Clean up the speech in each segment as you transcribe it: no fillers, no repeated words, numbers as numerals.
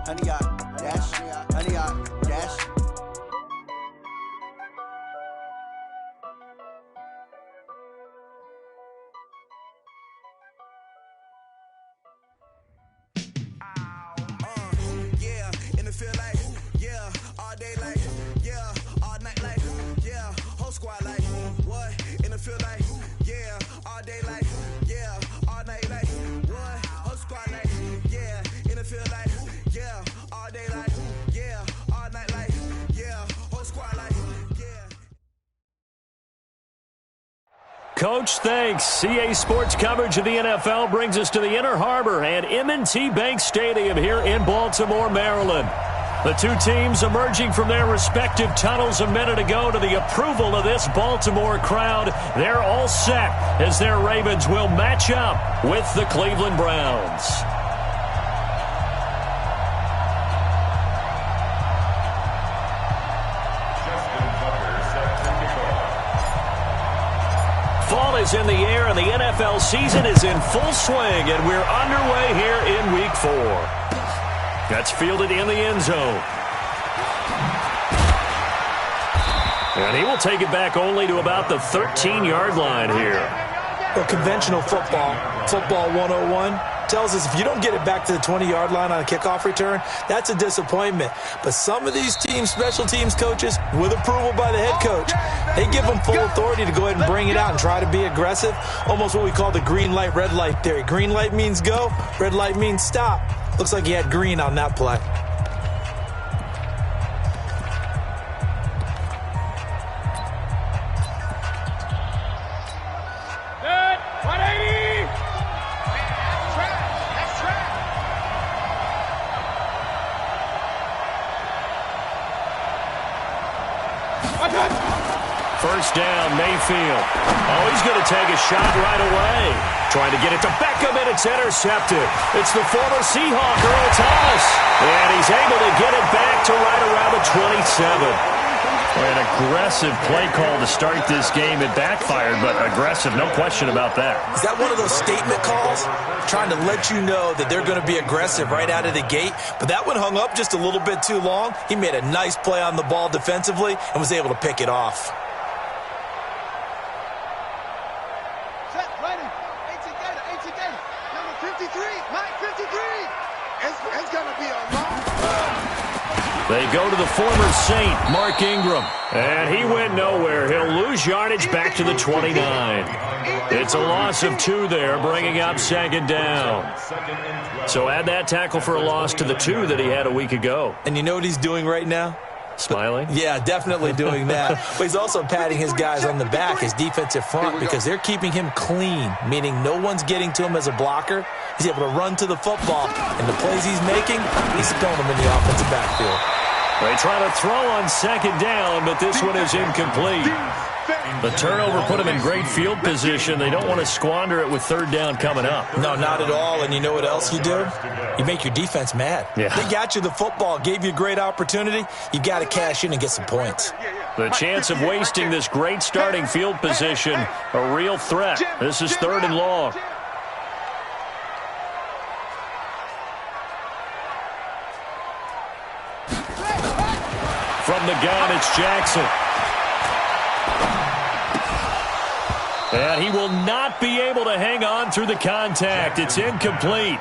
honey yacht, dash, honey yacht, dash. Coach, thanks. CA Sports coverage of the NFL brings us to the Inner Harbor and M&T Bank Stadium here in Baltimore, Maryland. The two teams emerging from their respective tunnels a minute ago to the approval of this Baltimore crowd. They're all set as their Ravens will match up with the Cleveland Browns. Fall is in the air and the NFL season is in full swing, and we're underway here in Week 4. That's fielded in the end zone. And he will take it back only to about the 13-yard line here. Well, conventional football 101, tells us if you don't get it back to the 20-yard line on a kickoff return, that's a disappointment. But some of these teams, special teams coaches, with approval by the head coach, they give them full authority to go ahead and bring it out and try to be aggressive, almost what we call the green light, red light theory. Green light means go, red light means stop. Looks like he had green on that play. First down, Mayfield. Oh, he's going to take a shot right away. Trying to get it to Beckham, and it's intercepted. It's the former Seahawk, Earl Thomas. And he's able to get it back to right around the 27. An aggressive play call to start this game. It backfired, but aggressive, no question about that. Is that one of those statement calls? Trying to let you know that they're going to be aggressive right out of the gate. But that one hung up just a little bit too long. He made a nice play on the ball defensively and was able to pick it off. They go to the former Saint, Mark Ingram. And he went nowhere. He'll lose yardage back to the 29. It's a loss of 2 there, bringing up second down. So add that tackle for a loss to the 2 that he had a week ago. And you know what he's doing right now? Smiling? Yeah, definitely doing that. But he's also patting his guys on the back, his defensive front, because they're keeping him clean, meaning no one's getting to him as a blocker. He's able to run to the football, and the plays he's making, he's throwing them in the offensive backfield. They try to throw on second down, but this one is incomplete. The turnover put him in great field position. They don't want to squander it with third down coming up. No, not at all. And you know what else you do? You make your defense mad. Yeah. They got you the football, gave you a great opportunity. You got to cash in and get some points. The chance of wasting this great starting field position, a real threat. This is 3rd and long. From the gun, it's Jackson. And he will not be able to hang on through the contact. It's incomplete.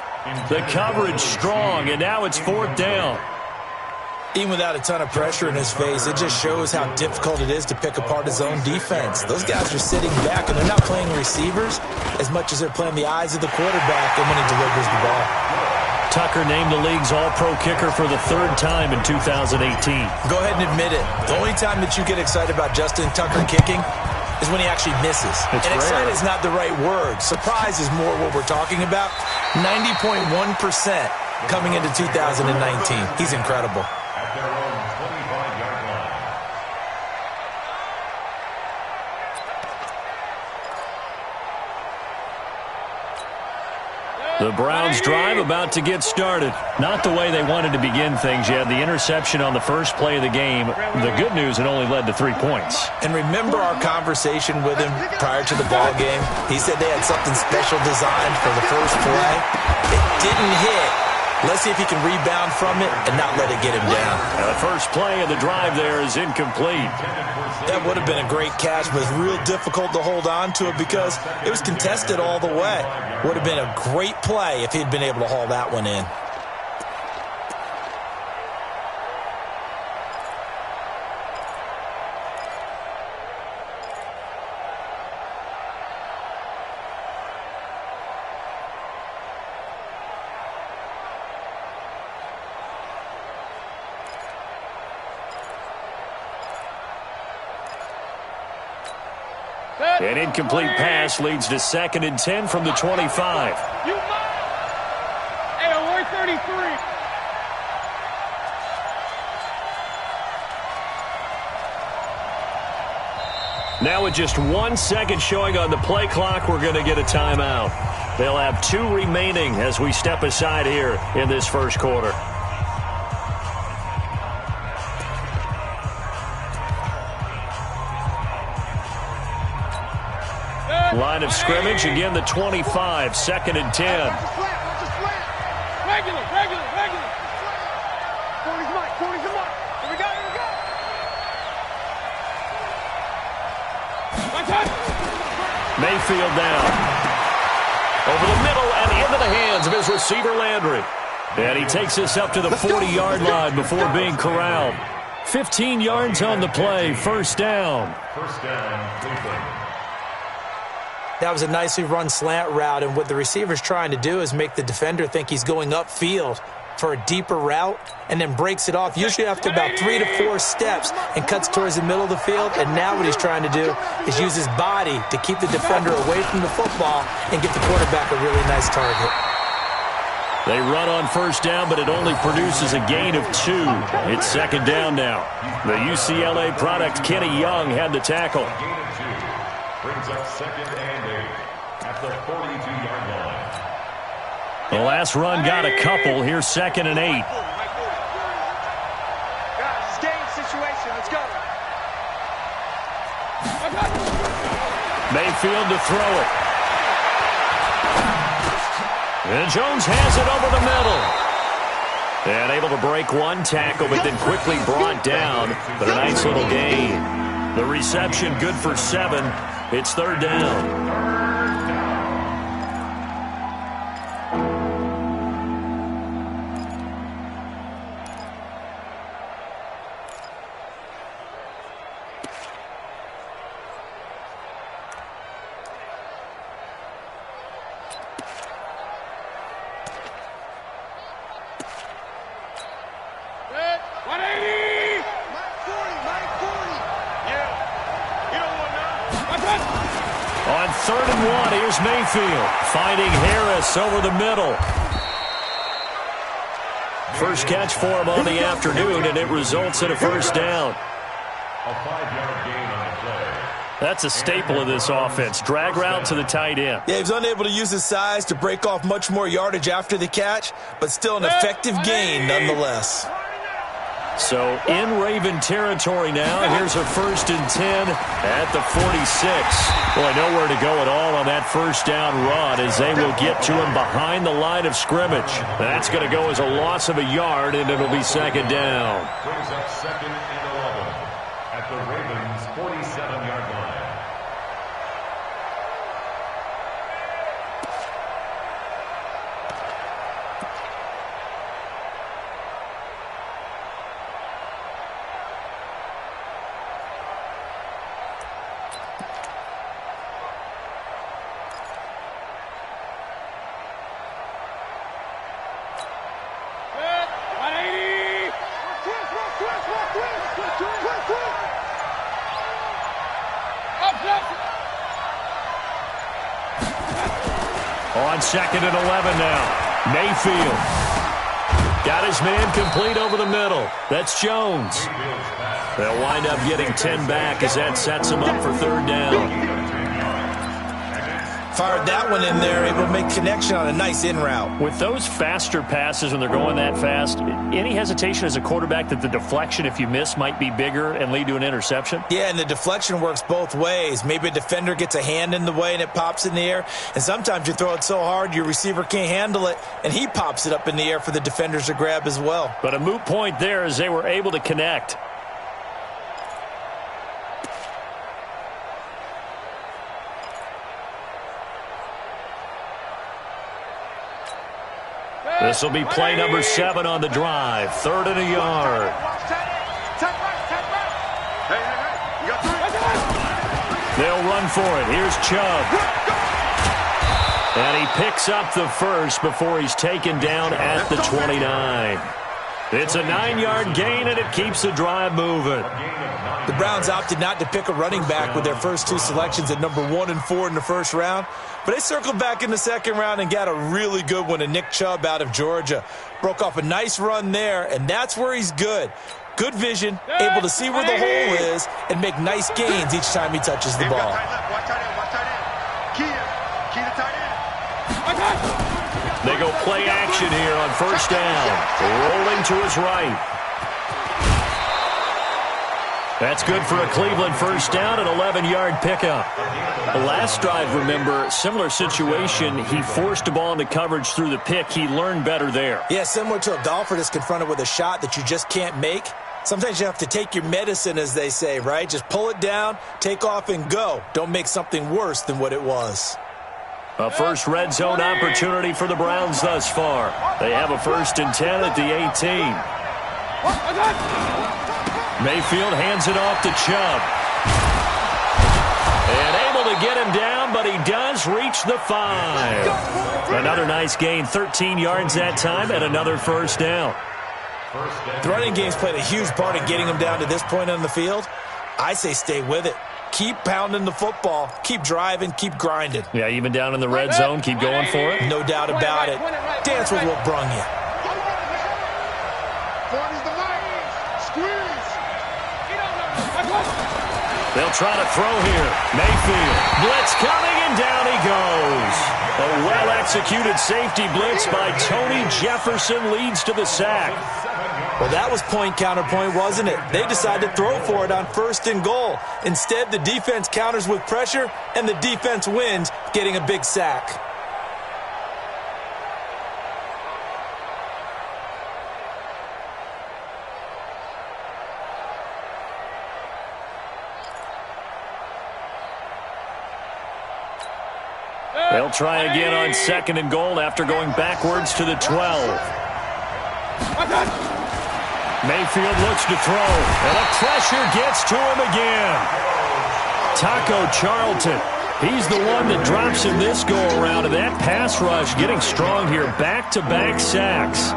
The coverage strong, and now it's 4th down. Even without a ton of pressure in his face, it just shows how difficult it is to pick apart his own defense. Those guys are sitting back, and they're not playing receivers as much as they're playing the eyes of the quarterback and when he delivers the ball. Tucker named the league's all-pro kicker for the 3rd time in 2018. Go ahead and admit it. The only time that you get excited about Justin Tucker kicking is when he actually misses. And excited is not the right word. Surprise is more what we're talking about. 90.1% coming into 2019. He's incredible. The Browns drive about to get started. Not the way they wanted to begin things. You had the interception on the first play of the game. The good news, it only led to 3 points. And remember our conversation with him prior to the ball game? He said they had something special designed for the first play. It didn't hit. Let's see if he can rebound from it and not let it get him down. Now the first play of the drive there is incomplete. That would have been a great catch, but it's real difficult to hold on to it because it was contested all the way. Would have been a great play if he'd been able to haul that one in. An incomplete pass leads to 2nd and 10 from the 25. Hey, we're 33. Now with just 1 second showing on the play clock, we're going to get a timeout. They'll have 2 remaining as we step aside here in this first quarter. Line of scrimmage, again the 25, 2nd and 10. Regular. 40's mark. Here we go. Mayfield down. Over the middle and into the hands of his receiver, Landry. And he takes this up to the 40-yard line before being corralled. 15 yards on the play, first down. That was a nicely run slant route, and what the receiver's trying to do is make the defender think he's going upfield for a deeper route and then breaks it off, usually after about 3 to 4 steps, and cuts towards the middle of the field. And now what he's trying to do is use his body to keep the defender away from the football and get the quarterback a really nice target. They run on first down, but it only produces a gain of 2. It's 2nd down now. The UCLA product, Kenny Young, had the tackle. Brings up 2nd and 8 at the 42-yard line. The last run got a couple. Here's 2nd and 8. Guys, it's game situation. Let's go. Mayfield to throw it. And Jones has it over the middle. And able to break 1 tackle, but then quickly brought down. But a nice little gain. The reception good for 7. It's 3rd down. On 3rd and 1, here's Mayfield finding Harris over the middle. First catch for him on the afternoon, and it results in a first down. A 5-yard gain on the play. That's a staple of this offense. Drag route to the tight end. Yeah, he was unable to use his size to break off much more yardage after the catch, but still an effective gain nonetheless. So in Raven territory now. Here's a 1st and 10 at the 46. Boy, nowhere to go at all on that first down run as they will get to him behind the line of scrimmage. That's going to go as a loss of a yard, and it'll be 2nd down. Brings up 2nd and 11 at the Ravens' 47-yard line. On 2nd and 11 now. Mayfield. Got his man complete over the middle. That's Jones. They'll wind up getting 10 back as that sets them up for 3rd down. Fired that one in there, able to make connection on a nice in route. With those faster passes when they're going that fast, any hesitation as a quarterback that the deflection, if you miss, might be bigger and lead to an interception? Yeah, and the deflection works both ways. Maybe a defender gets a hand in the way and it pops in the air, and sometimes you throw it so hard your receiver can't handle it, and he pops it up in the air for the defenders to grab as well. But a moot point there as they were able to connect. This will be play number 7 on the drive. 3rd and a yard. They'll run for it. Here's Chubb. And he picks up the first before he's taken down at the 29. It's a 9-yard gain, and it keeps the drive moving. The Browns opted not to pick a running back with their first 2 selections at number 1 and 4 in the first round. But they circled back in the second round and got a really good one to Nick Chubb out of Georgia. Broke off a nice run there, and that's where he's good. Good vision, able to see where the hole is, and make nice gains each time he touches the ball. They go play action here on first down. Rolling to his right. That's good for a Cleveland first down, an 11-yard pickup. The last drive, remember, similar situation. He forced the ball into coverage through the pick. He learned better there. Yeah, similar to a golfer that's confronted with a shot that you just can't make. Sometimes you have to take your medicine, as they say, right? Just pull it down, take off, and go. Don't make something worse than what it was. A first red zone opportunity for the Browns thus far. They have a 1st and 10 at the 18. Mayfield hands it off to Chubb. And able to get him down, but he does reach the 5. Another nice gain, 13 yards that time, and another first down. The running game's played a huge part in getting him down to this point on the field. I say stay with it. Keep pounding the football. Keep driving. Keep grinding. Yeah, even down in the red zone, keep going for it. No doubt about it. Dance with what brung you. They'll try to throw here. Mayfield. Blitz coming, and down he goes. A well-executed safety blitz by Tony Jefferson leads to the sack. Well, that was point counterpoint, wasn't it? They decided to throw for it on 1st and goal. Instead, the defense counters with pressure, and the defense wins, getting a big sack. They'll try again on 2nd and goal after going backwards to the 12. Mayfield looks to throw, and the pressure gets to him again. Taco Charlton, he's the one that drops him this go-around, and that pass rush getting strong here. Back-to-back sacks.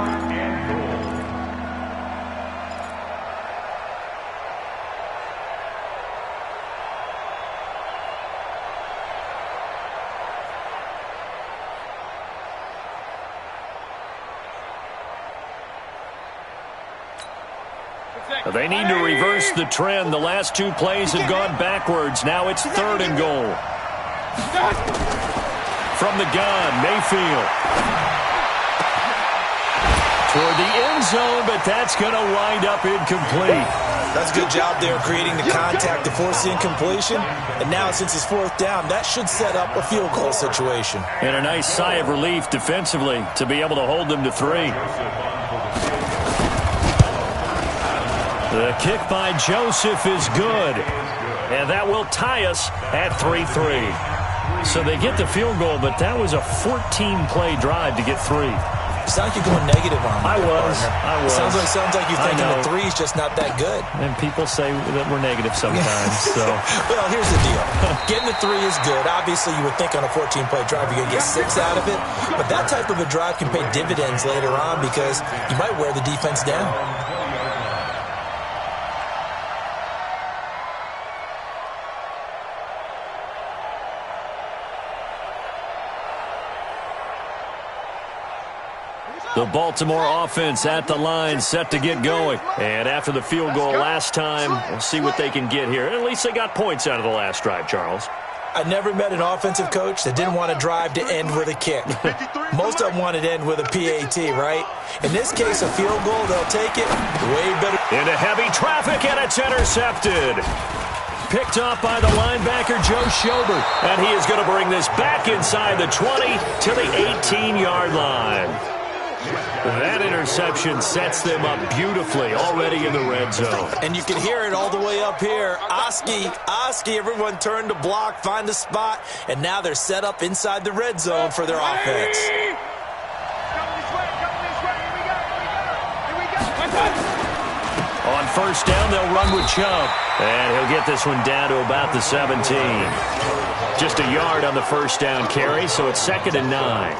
They need to reverse the trend. The last 2 plays have gone backwards. Now it's 3rd and goal. From the gun, Mayfield. Toward the end zone, but that's going to wind up incomplete. That's a good job there creating the contact to force the incompletion. And now, since it's 4th down, that should set up a field goal situation. And a nice sigh of relief defensively to be able to hold them to 3. The kick by Joseph is good, and that will tie us at 3-3. So they get the field goal, but that was a 14-play drive to get 3. You sound like you're going negative on me. I was. Sounds like you're thinking the 3's just not that good. And people say that we're negative sometimes. So. Well, here's the deal. Getting the 3 is good. Obviously, you would think on a 14-play drive you're going to get 6 out of it. But that type of a drive can pay dividends later on because you might wear the defense down. The Baltimore offense at the line, set to get going. And after the field goal last time, we'll see what they can get here. At least they got points out of the last drive, Charles. I never met an offensive coach that didn't want to drive to end with a kick. Most of them wanted to end with a PAT, right? In this case, a field goal, they'll take it way better. Into heavy traffic, and it's intercepted. Picked off by the linebacker, Joe Schobert. And he is going to bring this back inside the 20 to the 18-yard line. That interception sets them up beautifully already in the red zone. And you can hear it all the way up here. Oski, everyone turned to block, find a spot, and now they're set up inside the red zone for their offense. On first down, they'll run with Chubb. And he'll get this one down to about the 17. Just a yard on the first down carry, so it's 2nd and 9.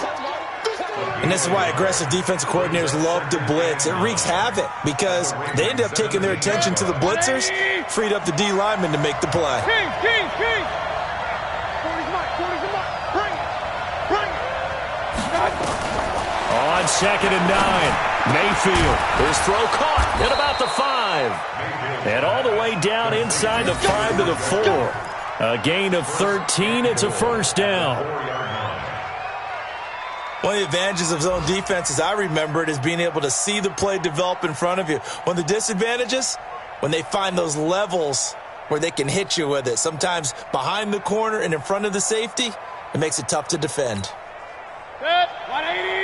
And this is why aggressive defensive coordinators love to blitz. It wreaks havoc because they end up taking their attention to the blitzers, freed up the D lineman to make the play. On 2nd and 9, Mayfield. His throw caught at about the 5. And all the way down inside the 5 to the 4. A gain of 13. It's a first down. One of the advantages of zone defense, as I remember it, is being able to see the play develop in front of you. One of the disadvantages, when they find those levels where they can hit you with it, sometimes behind the corner and in front of the safety, it makes it tough to defend. Set, 180.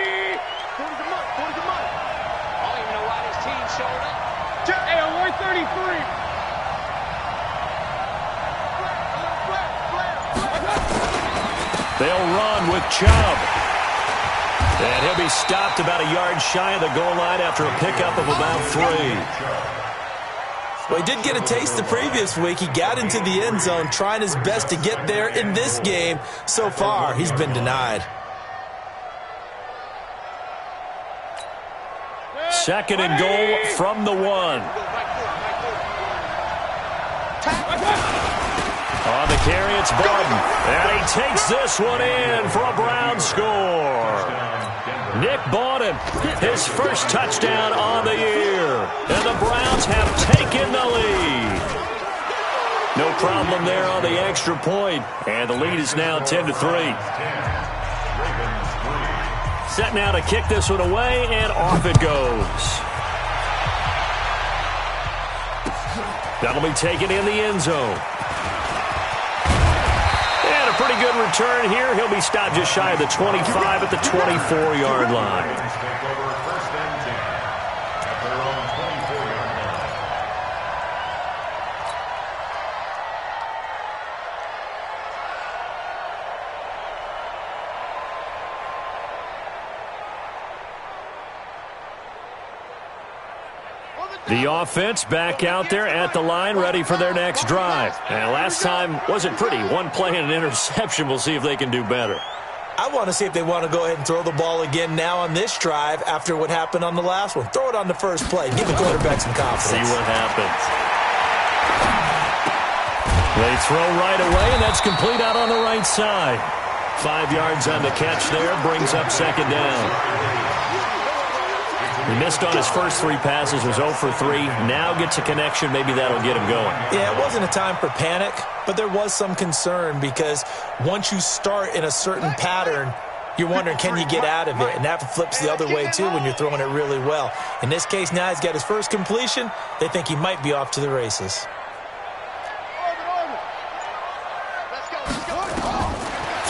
40's a month. I don't even know why this team showed up. Hey, on 133. They'll run with Chubb. And he'll be stopped about a yard shy of the goal line after a pickup of about 3. Well, he did get a taste the previous week. He got into the end zone trying his best to get there in this game. So far, he's been denied. 2nd and goal from the 1. On the carry, it's Barton. And he takes this one in for a Brown score. Nick Bawden, his first touchdown on the year. And the Browns have taken the lead. No problem there on the extra point. And the lead is now 10-3. Set now to kick this one away, and off it goes. That'll be taken in the end zone. And a pretty good return here. He'll be stopped just shy of the 25 at the 24-yard line. The offense back out there at the line, ready for their next drive. And last time wasn't pretty. One play and an interception. We'll see if they can do better. I want to see if they want to go ahead and throw the ball again now on this drive after what happened on the last one. Throw it on the first play. Give the quarterback some confidence. See what happens. They throw right away, and that's complete out on the right side. 5 yards on the catch there. Brings up 2nd down. He missed on his first 3 passes, was 0 for 3. Now gets a connection. Maybe that'll get him going. Yeah, it wasn't a time for panic, but there was some concern because once you start in a certain pattern, you're wondering, can you get out of it? And that flips the other way, too, when you're throwing it really well. In this case, now he's got his first completion. They think he might be off to the races.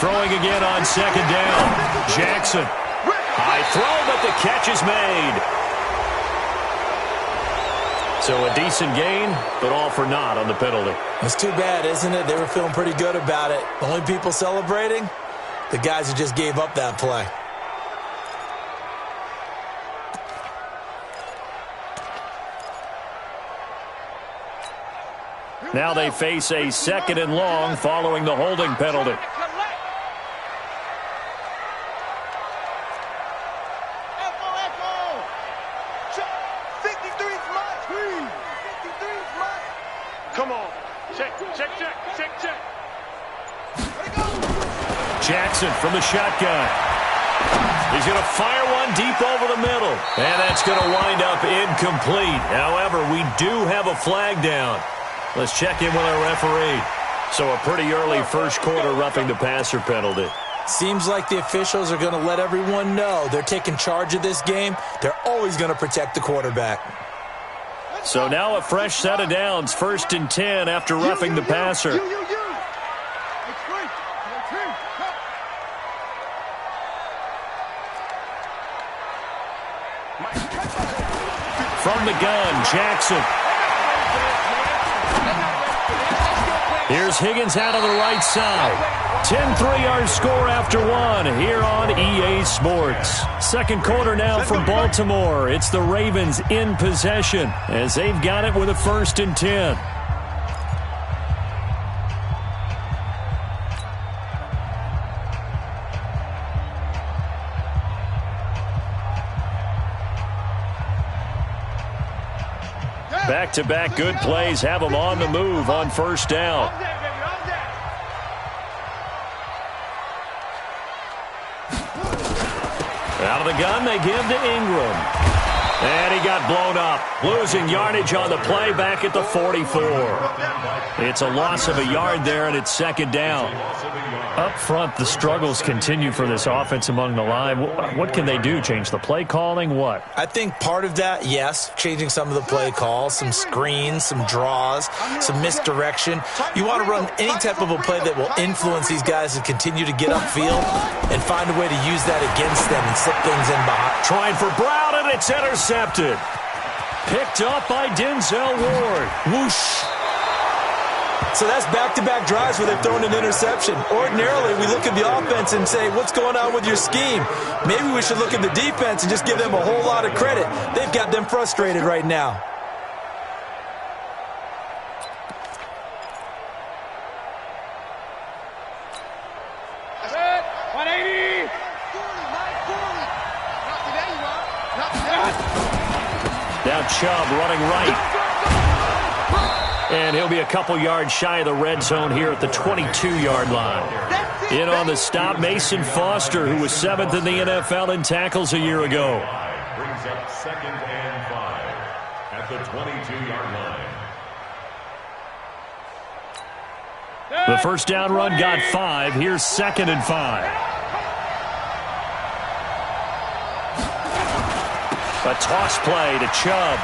Throwing again on 2nd down. Jackson. High throw, but the catch is made. So a decent gain, but all for naught on the penalty. It's too bad, isn't it? They were feeling pretty good about it. The only people celebrating, the guys who just gave up that play. Now they face a 2nd and long following the holding penalty. Jackson from the shotgun. He's going to fire one deep over the middle. And that's going to wind up incomplete. However, we do have a flag down. Let's check in with our referee. So a pretty early first quarter roughing the passer penalty. Seems like the officials are going to let everyone know they're taking charge of this game. They're always going to protect the quarterback. So now a fresh set of downs, 1st and 10 after roughing the passer. From the gun, Jackson. Here's Higgins out on the right side. 10 3-yard score after one here on EA Sports. Second quarter now for Baltimore. It's the Ravens in possession as they've got it with a 1st and 10. Back-to-back good plays have them on the move on 1st down. Out of the gun, they give to Ingram. And he got blown up. Losing yardage on the play back at the 44. It's a loss of a yard there, and it's 2nd down. Up front, the struggles continue for this offense among the line. What can they do? Change the play calling? What? I think part of that, yes, changing some of the play calls, some screens, some draws, some misdirection. You want to run any type of a play that will influence these guys to continue to get upfield and find a way to use that against them and slip things in behind. Trying for Brown, and it's intercepted. Picked up by Denzel Ward. Whoosh. So that's back-to-back drives where they've thrown an interception. Ordinarily, we look at the offense and say, what's going on with your scheme? Maybe we should look at the defense and just give them a whole lot of credit. They've got them frustrated right now. That's it. 180. Now Chubb running right. And he'll be a couple yards shy of the red zone here at the 22-yard line. In on the stop, Mason Foster, who was 7th in the NFL in tackles a year ago. Brings up 2nd and 5 at the 22-yard line. The first down run got 5. Here's 2nd and 5. A toss play to Chubb.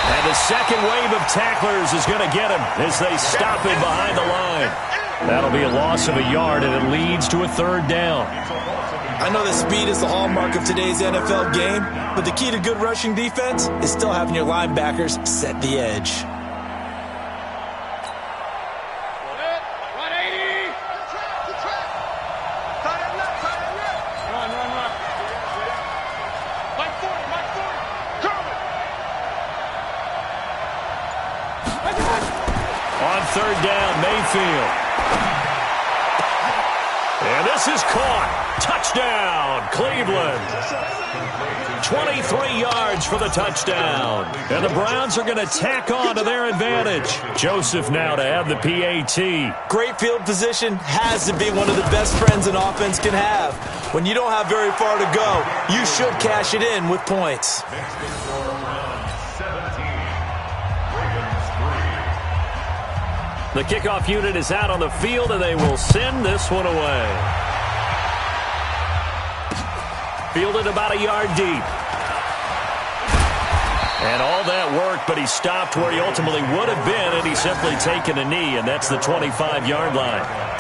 And the second wave of tacklers is going to get him as they stop him behind the line. That'll be a loss of a yard, and it leads to a 3rd down. I know that speed is the hallmark of today's NFL game, but the key to good rushing defense is still having your linebackers set the edge. On 3rd down, Mayfield. And this is caught. Touchdown, Cleveland. 23 yards for the touchdown. And the Browns are going to tack on to their advantage. Joseph now to have the PAT. Great field position has to be one of the best friends an offense can have. When you don't have very far to go, you should cash it in with points. The kickoff unit is out on the field, and they will send this one away. Fielded about a yard deep. And all that worked, but he stopped where he ultimately would have been, and he's simply taken a knee, and that's the 25-yard line.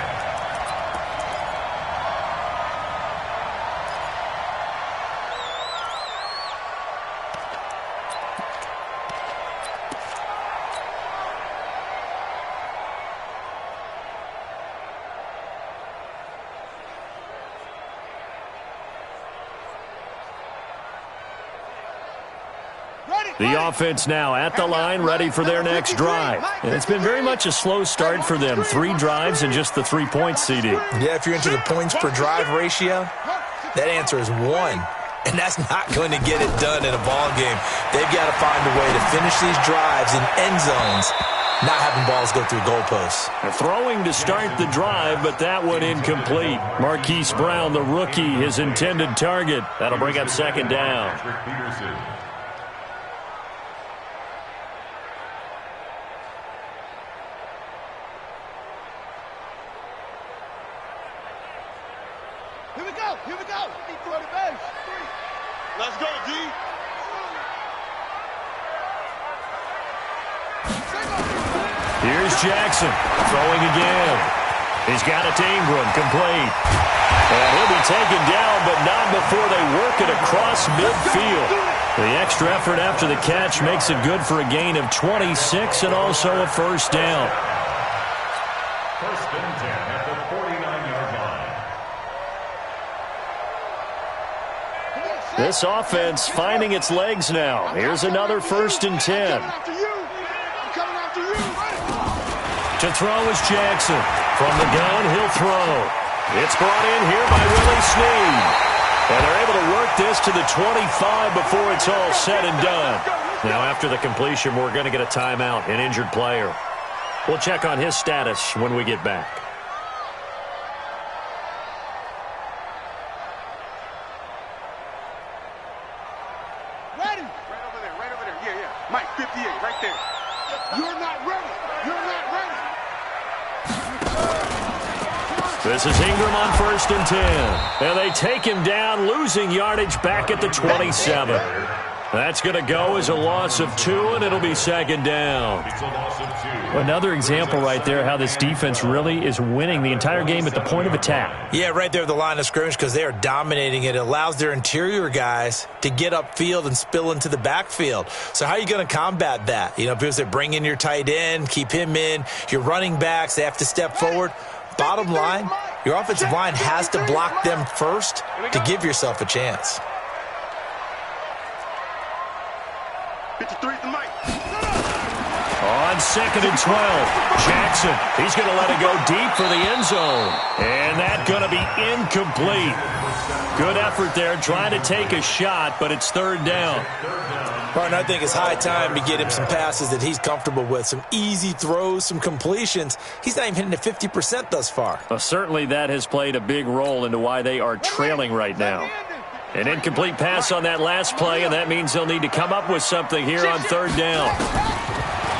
The offense now at the line, ready for their next drive. And it's been very much a slow start for them. 3 drives and just the 3 points, CD. Yeah, if you're into the points per drive ratio, that answer is 1. And that's not going to get it done in a ball game. They've got to find a way to finish these drives in end zones, not having balls go through goalposts. Throwing to start the drive, but that one incomplete. Marquise Brown, the rookie, his intended target. That'll bring up 2nd down. Here we go. Throw the base. Let's go, D. Here's Jackson throwing again. He's got it to Ingram, complete. And he'll be taken down, but not before they work it across midfield. The extra effort after the catch makes it good for a gain of 26 and also a first down. First and 10 at the 49-yard line. This offense finding its legs now. Here's another first and 10. To throw is Jackson. From the gun, he'll throw. It's brought in here by Willie Snead. And they're able to work this to the 25 before it's all said and done. Now, after the completion, we're going to get a timeout, an injured player. We'll check on his status when we get back. Ready? Right over there, right over there. Yeah, yeah. Mike, 58, right there. You're not ready. You're not ready. This is Ingram on first and 10. And they take him down, losing yardage back at the 27. That's going to go as a loss of 2, and it'll be second down. It's a loss of 2. Another example right there how this defense really is winning the entire game at the point of attack. Yeah, right there at the line of scrimmage because they are dominating it. It allows their interior guys to get upfield and spill into the backfield. So how are you going to combat that? You know, because they bring in your tight end, keep him in. Your running backs, they have to step forward. Bottom line, your offensive line has to block them first to give yourself a chance. 53 to Mike. On second and 12, Jackson, he's going to let it go deep for the end zone. And that's going to be incomplete. Good effort there, trying to take a shot, but it's third down. Martin, I think it's high time to get him some passes that he's comfortable with, some easy throws, some completions. He's not even hitting the 50% thus far. Well, certainly that has played a big role into why they are trailing right now. An incomplete pass on that last play, and that means they'll need to come up with something here on third down.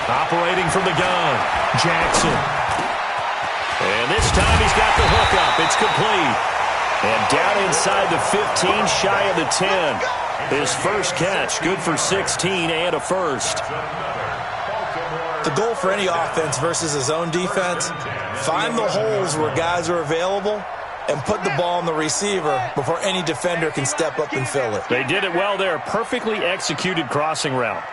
Operating from the gun, Jackson. And this time he's got the hook up. It's complete. And down inside the 15, shy of the 10. His first catch, good for 16 and a first. The goal for any offense versus a zone defense, find the holes where guys are available and put the ball on the receiver before any defender can step up and fill it. They did it well there. Perfectly executed crossing route.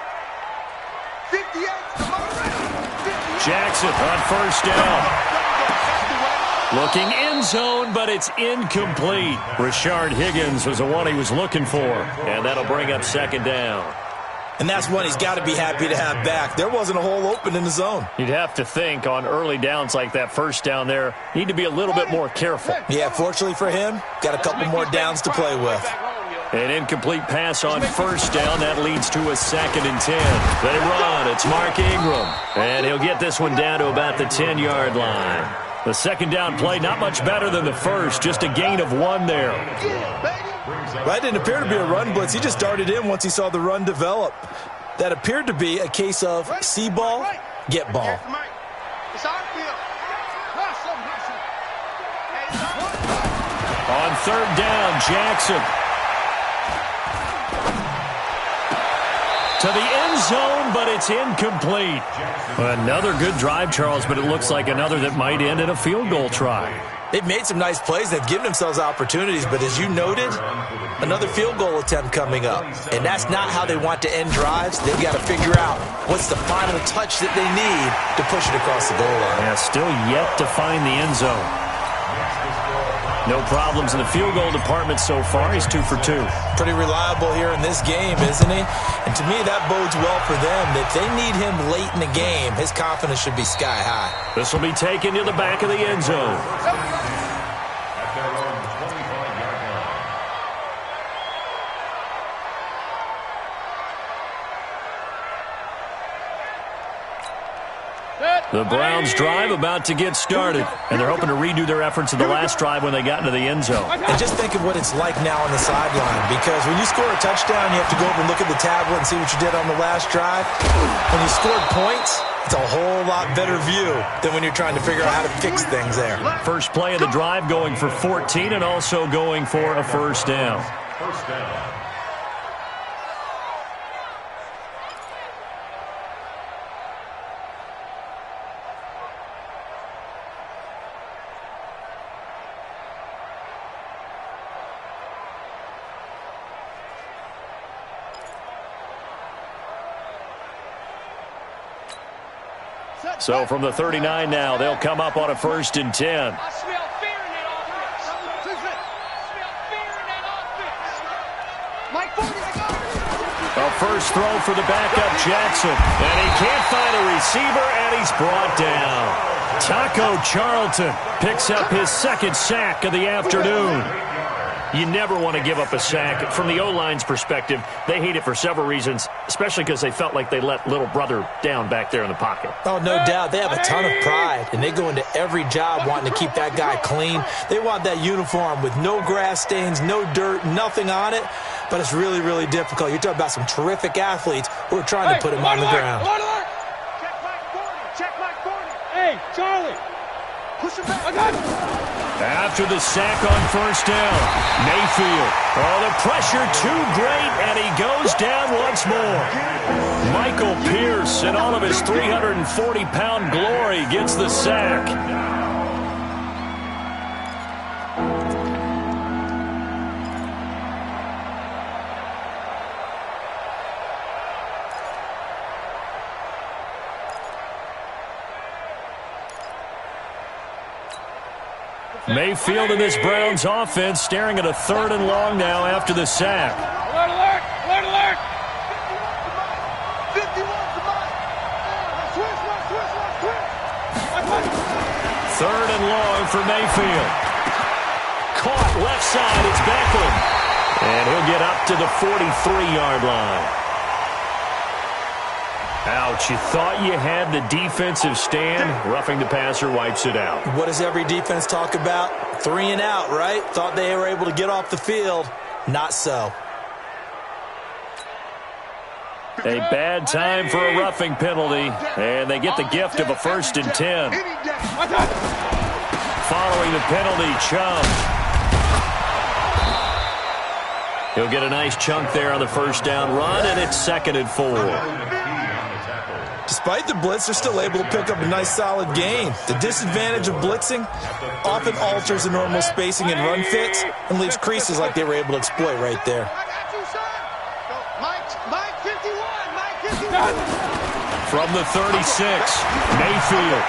Jackson on first down. Looking end zone, but it's incomplete. Rashard Higgins was the one he was looking for, and that'll bring up second down. And that's one he's got to be happy to have back. There wasn't a hole open in the zone. You'd have to think on early downs like that first down there, need to be a little bit more careful. Yeah, fortunately for him, got a couple more downs to play with. An incomplete pass on first down. That leads to a second and 10. They run. It's Mark Ingram. And he'll get this one down to about the 10-yard line. The second down play, not much better than the first. Just a gain of 1 there. That didn't appear to be a run blitz. He just darted in once he saw the run develop. That appeared to be a case of see ball, get ball. On third down, Jackson. To the end zone, but it's incomplete. Another good drive, Charles, but it looks like another that might end in a field goal try. They've made some nice plays. They've given themselves opportunities, but as you noted, another field goal attempt coming up. And that's not how they want to end drives. They've got to figure out what's the final touch that they need to push it across the goal line. Yeah, still yet to find the end zone. No problems in the field goal department so far. He's 2 for 2. Pretty reliable here in this game, isn't he? And to me, that bodes well for them. If they need him late in the game, his confidence should be sky high. This will be taken to the back of the end zone. At their own 25-yard line. The Browns drive about to get started, and they're hoping to redo their efforts in the last drive when they got into the end zone. And just think of what it's like now on the sideline, because when you score a touchdown, you have to go over and look at the tablet and see what you did on the last drive. When you scored points, It's a whole lot better view than when you're trying to figure out how to fix things there. First play of the drive going for 14 and also going for a first down. First down. So from the 39 now, they'll come up on a 1st and 10. I smell fear in that offense. I smell fear in that offense. Mike Forty, A first throw for the backup Jackson. And he can't find a receiver, and he's brought down. Taco Charlton picks up his 2nd sack of the afternoon. You never want to give up a sack. From the O-line's perspective, they hate it for several reasons, especially because they felt like they let little brother down back there in the pocket. Oh, no doubt. They have a ton of pride, and they go into every job wanting to keep that guy clean. They want that uniform with no grass stains, no dirt, nothing on it, but it's really, really difficult. You're talking about some terrific athletes who are trying to put him on the ground. Check Mike 40. Check Mike 40. Hey, Charlie. Push him back. I got him. After the sack on 1st down, Mayfield. Oh, the pressure too great, and he goes down once more. Michael Pierce, in all of his 340-pound glory, gets the sack. Mayfield in this Browns offense staring at a 3rd and long now after the sack. Alert, alert, alert, alert. 51 to Mike. Switch. 3rd and long for Mayfield. Caught left side, it's Beckham. And he'll get up to the 43-yard line. Ouch, you thought you had the defensive stand. Roughing the passer wipes it out. What does every defense talk about? 3 and out, right? Thought they were able to get off the field. Not so. A bad time for a roughing penalty, and they get the gift of a 1st and 10. Following the penalty, Chubb. He'll get a nice chunk there on the 1st down run, and it's 2nd and 4. Despite the blitz, they're still able to pick up a nice solid gain. The disadvantage of blitzing often alters the normal spacing and run fits and leaves creases like they were able to exploit right there. I got you, son. Mike 51. Mike 51. From the 36, Mayfield.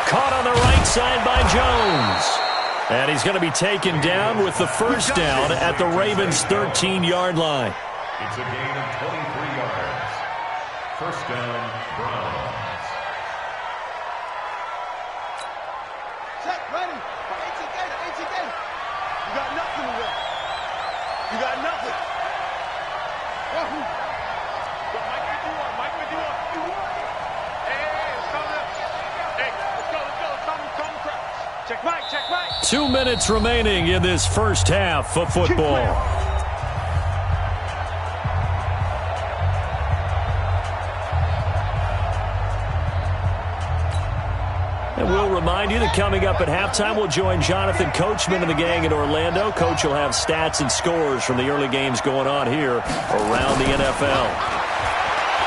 Caught on the right side by Jones. And he's going to be taken down with the 1st down at the Ravens' 13-yard line. It's a gain of 23 yards. 1st down, Browns. Check, ready. ATK. You got nothing to win. You got nothing. Mike 51. Hey, let's go. Hey, let's go. Come crouch. Check Mike. 2 minutes remaining in this 1st half of football. And we'll remind you that coming up at halftime, we'll join Jonathan Coachman and the gang in Orlando. Coach will have stats and scores from the early games going on here around the NFL.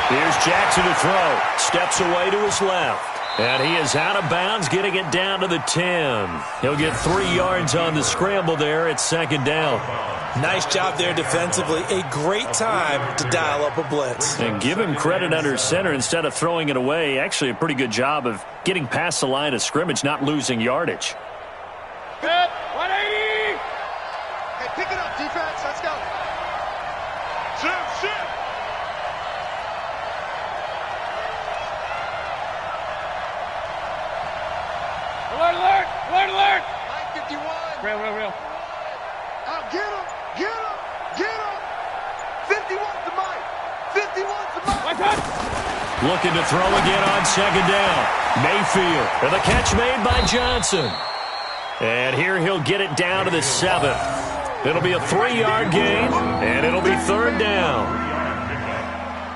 Here's Jackson to throw. Steps away to his left. And he is out of bounds, getting it down to the 10. He'll get 3 yards on the scramble there at 2nd down. Nice job there defensively. A great time to dial up a blitz. And give him credit under center instead of throwing it away. Actually, a pretty good job of getting past the line of scrimmage, not losing yardage. Good. 180. Hey, pick it up, defense. Let's go. Shit. Alert. Mike 51. Real. Out, get him. 51 to Mike. 51 to Mike. Looking to throw again on 2nd down. Mayfield. And the catch made by Johnson. And here he'll get it down to the 7th. It'll be a 3-yard gain, and it'll be 3rd down.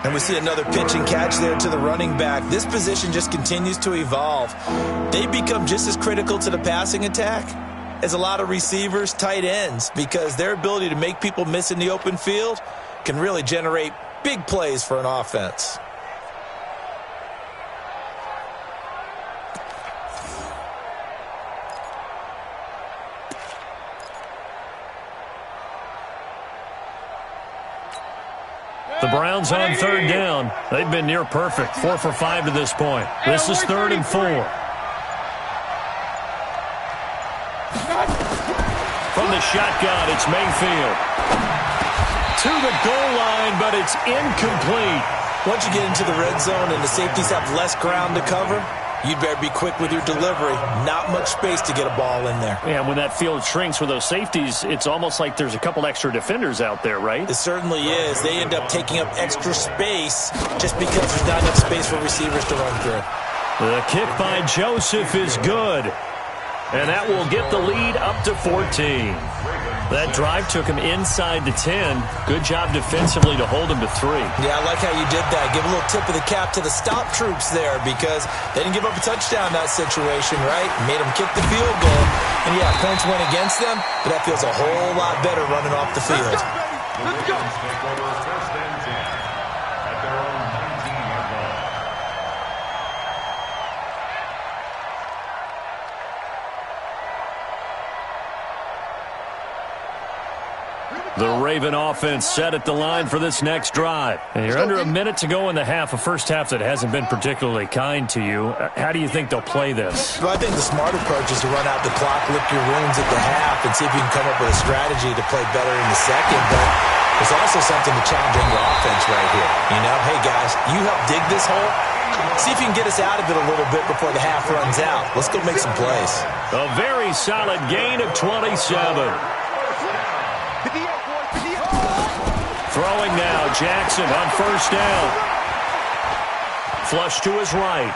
And we see another pitch and catch there to the running back. This position just continues to evolve. They become just as critical to the passing attack as a lot of receivers, tight ends, because their ability to make people miss in the open field can really generate big plays for an offense. The Browns on third down. They've been near perfect, 4 for 5 to this point. This is 3rd and 4. From the shotgun, it's Mayfield. To the goal line, but it's incomplete. Once you get into the red zone and the safeties have less ground to cover, you'd better be quick with your delivery. Not much space to get a ball in there. Yeah, when that field shrinks with those safeties, it's almost like there's a couple extra defenders out there, right? It certainly is. They end up taking up extra space just because there's not enough space for receivers to run through. The kick by Joseph is good. And that will get the lead up to 14. That drive took him inside the 10. Good job defensively to hold him to 3. Yeah, I like how you did that. Give a little tip of the cap to the stop troops there because they didn't give up a touchdown in that situation, right? Made them kick the field goal. And, yeah, points went against them, but that feels a whole lot better running off the field. Let's go. Take over 1st and 10 at their own 19-yard line. The Raven offense set at the line for this next drive. And you're under a minute to go in the half, a first half that hasn't been particularly kind to you. How do you think they'll play this? Well, I think the smart approach is to run out the clock, lick your wounds at the half, and see if you can come up with a strategy to play better in the second. But there's also something to challenging your offense right here. You know, hey, guys, you help dig this hole. See if you can get us out of it a little bit before the half runs out. Let's go make some plays. A very solid gain of 27. Throwing now, Jackson on 1st down. Flush to his right.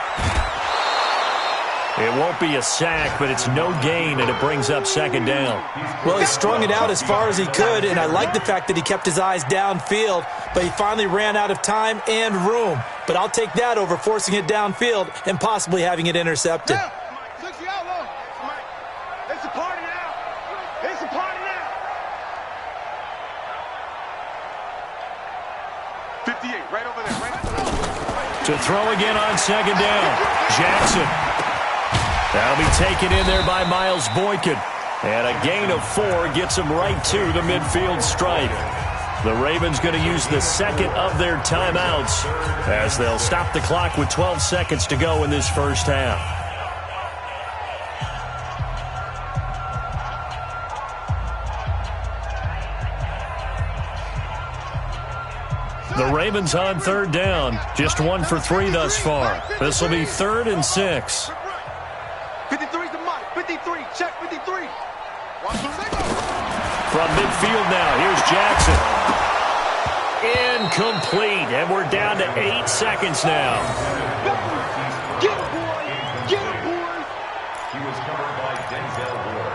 It won't be a sack, but it's no gain, and it brings up 2nd down. Well, he strung it out as far as he could, and I like the fact that he kept his eyes downfield, but he finally ran out of time and room. But I'll take that over forcing it downfield and possibly having it intercepted. Yeah. It's a party now. It's a party now. 58, right over there, right over there. To throw again on 2nd down. Jackson. That'll be taken in there by Miles Boykin. And a gain of 4 gets him right to the midfield stripe. The Ravens going to use the 2nd of their timeouts as they'll stop the clock with 12 seconds to go in this first half. The Ravens on 3rd down. Just 1 for 3 thus far. This will be 3rd and 6. 53's the mark. 53. Check 53. From midfield now, here's Jackson. Incomplete, and we're down to 8 seconds now. Get him, boy. Get him, boy. He was covered by Denzel Ward.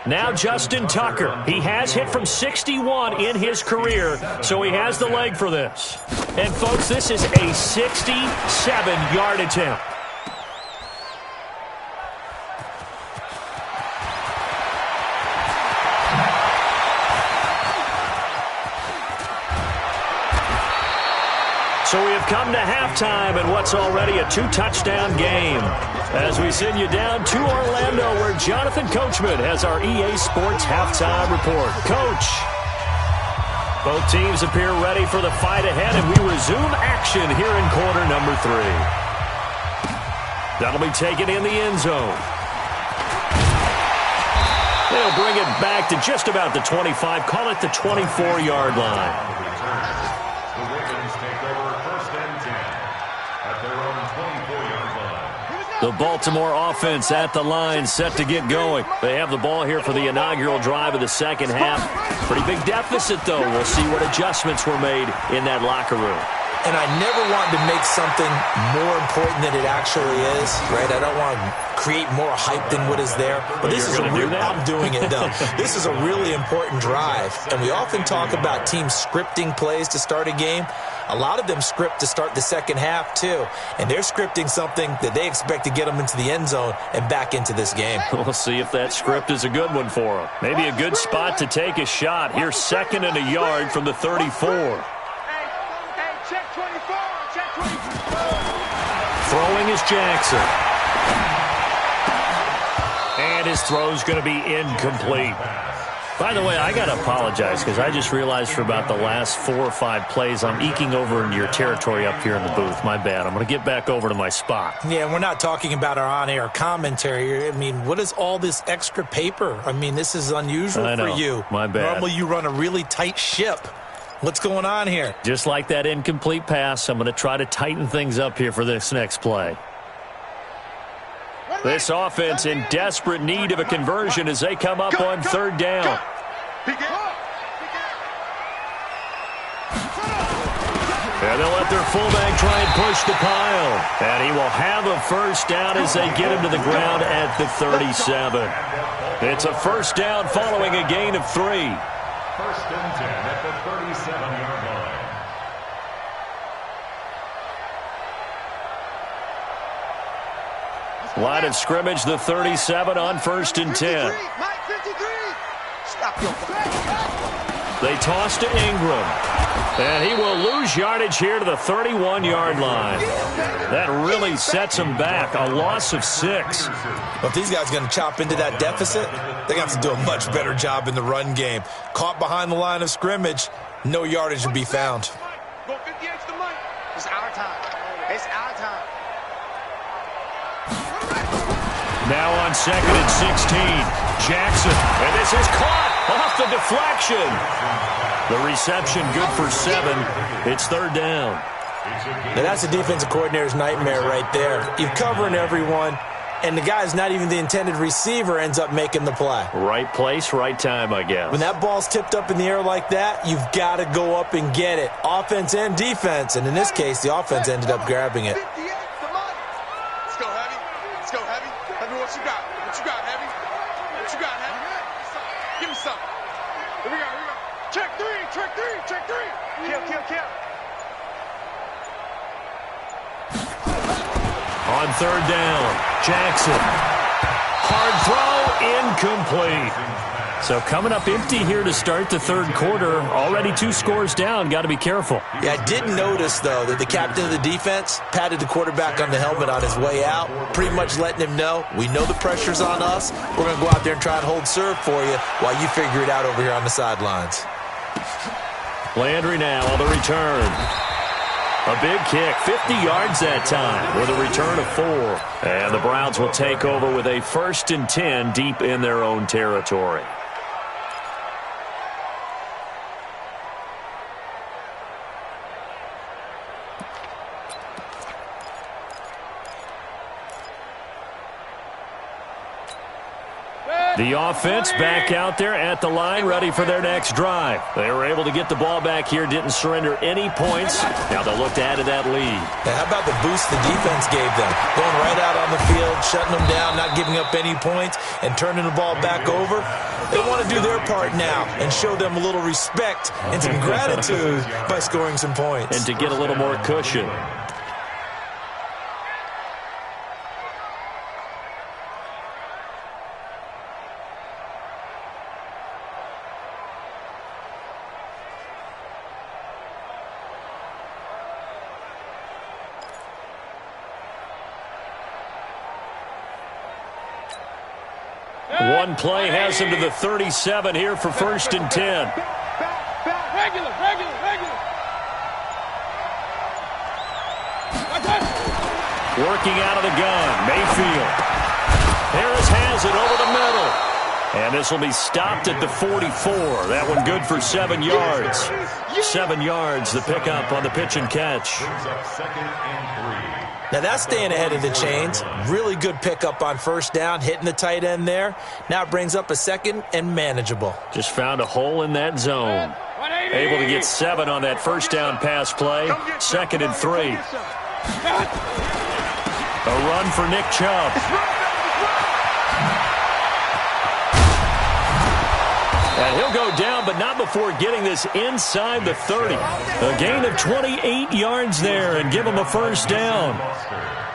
Now Justin Tucker. He has hit from 61 in his career, so he has the leg for this. And, folks, this is a 67-yard attempt. So we have come to halftime in what's already a 2-touchdown game. As we send you down to Orlando, where Jonathan Coachman has our EA Sports halftime report. Coach, both teams appear ready for the fight ahead, and we resume action here in quarter number 3. That'll be taken in the end zone. They'll bring it back to just about the 25, call it the 24-yard line. The Ravens take over 1st and 10 at their own 24-yard line. The Baltimore offense at the line, set to get going. They have the ball here for the inaugural drive of the second half. Pretty big deficit, though. We'll see what adjustments were made in that locker room. And I never want to make something more important than it actually is, right? I don't want to create more hype than what is there. But this is I'm doing it, though. This is a really important drive. And we often talk about teams scripting plays to start a game. A lot of them script to start the second half, too. And they're scripting something that they expect to get them into the end zone and back into this game. We'll see if that script is a good one for them. Maybe a good spot to take a shot. Here's 2nd and a yard from the 34. Check 24, check 24. Throwing is Jackson. And his throw's going to be incomplete. By the way, I got to apologize because I just realized for about the last 4 or 5 plays, I'm eking over into your territory up here in the booth. My bad. I'm going to get back over to my spot. Yeah, we're not talking about our on-air commentary. I mean, what is all this extra paper? I mean, this is unusual for you. My bad. Normally you run a really tight ship. What's going on here? Just like that incomplete pass, I'm going to try to tighten things up here for this next play. This offense in desperate need of a conversion as they come up on 3rd down. And they'll let their fullback try and push the pile. And he will have a first down as they get him to the ground at the 37. It's a first down following a gain of 3. 1st and 10 at the 37-yard line. Line of scrimmage, the 37 on 1st and 10. They toss to Ingram. And he will lose yardage here to the 31-yard line. That really sets him back. A loss of 6. Well, if these guys are going to chop into that deficit, they're going to have to do a much better job in the run game. Caught behind the line of scrimmage, no yardage to be found. Go 50 extra money. It's our time. It's our time. Now on 2nd and 16, Jackson. And this is caught off the deflection. The reception good for 7. It's 3rd down. Now that's the defensive coordinator's nightmare right there. You're covering everyone, and the guy's not even the intended receiver ends up making the play. Right place, right time, I guess. When that ball's tipped up in the air like that, you've got to go up and get it. Offense and defense, and in this case, the offense ended up grabbing it. Let's go, Heavy. Let's go, Heavy. Heavy, what you got? What you got, Heavy? What you got, Heavy? Give me something. Here we go, here we go. Check 3, check 3, check 3. Kill. On 3rd down, Jackson. Hard throw, incomplete. So coming up empty here to start the 3rd quarter. Already 2 scores down. Got to be careful. Yeah, I did notice, though, that the captain of the defense patted the quarterback on the helmet on his way out, pretty much letting him know, we know the pressure's on us. We're going to go out there and try and hold serve for you while you figure it out over here on the sidelines. Landry now on the return. A big kick, 50 yards that time with a return of 4. And the Browns will take over with a 1st and 10 deep in their own territory. The offense back out there at the line, ready for their next drive. They were able to get the ball back here, didn't surrender any points. Now they'll look to add to that lead. Now, how about the boost the defense gave them? Going right out on the field, shutting them down, not giving up any points, and turning the ball back over. They want to do their part now and show them a little respect and some gratitude by scoring some points. And to get a little more cushion. One play has him to the 37 here for 1st and 10. Regular. Working out of the gun, Mayfield. Harris has it over the middle. And this will be stopped at the 44. That one good for 7 yards. 7 yards, the pickup on the pitch and catch. 2nd and 3. Now that's staying ahead of the chains. Really good pickup on first down, hitting the tight end there. Now it brings up a second and manageable. Just found a hole in that zone. Able to get 7 on that first down pass play. 2nd and 3. A run for Nick Chubb. And he'll go down, but not before getting this inside the 30. A gain of 28 yards there and give him a first down.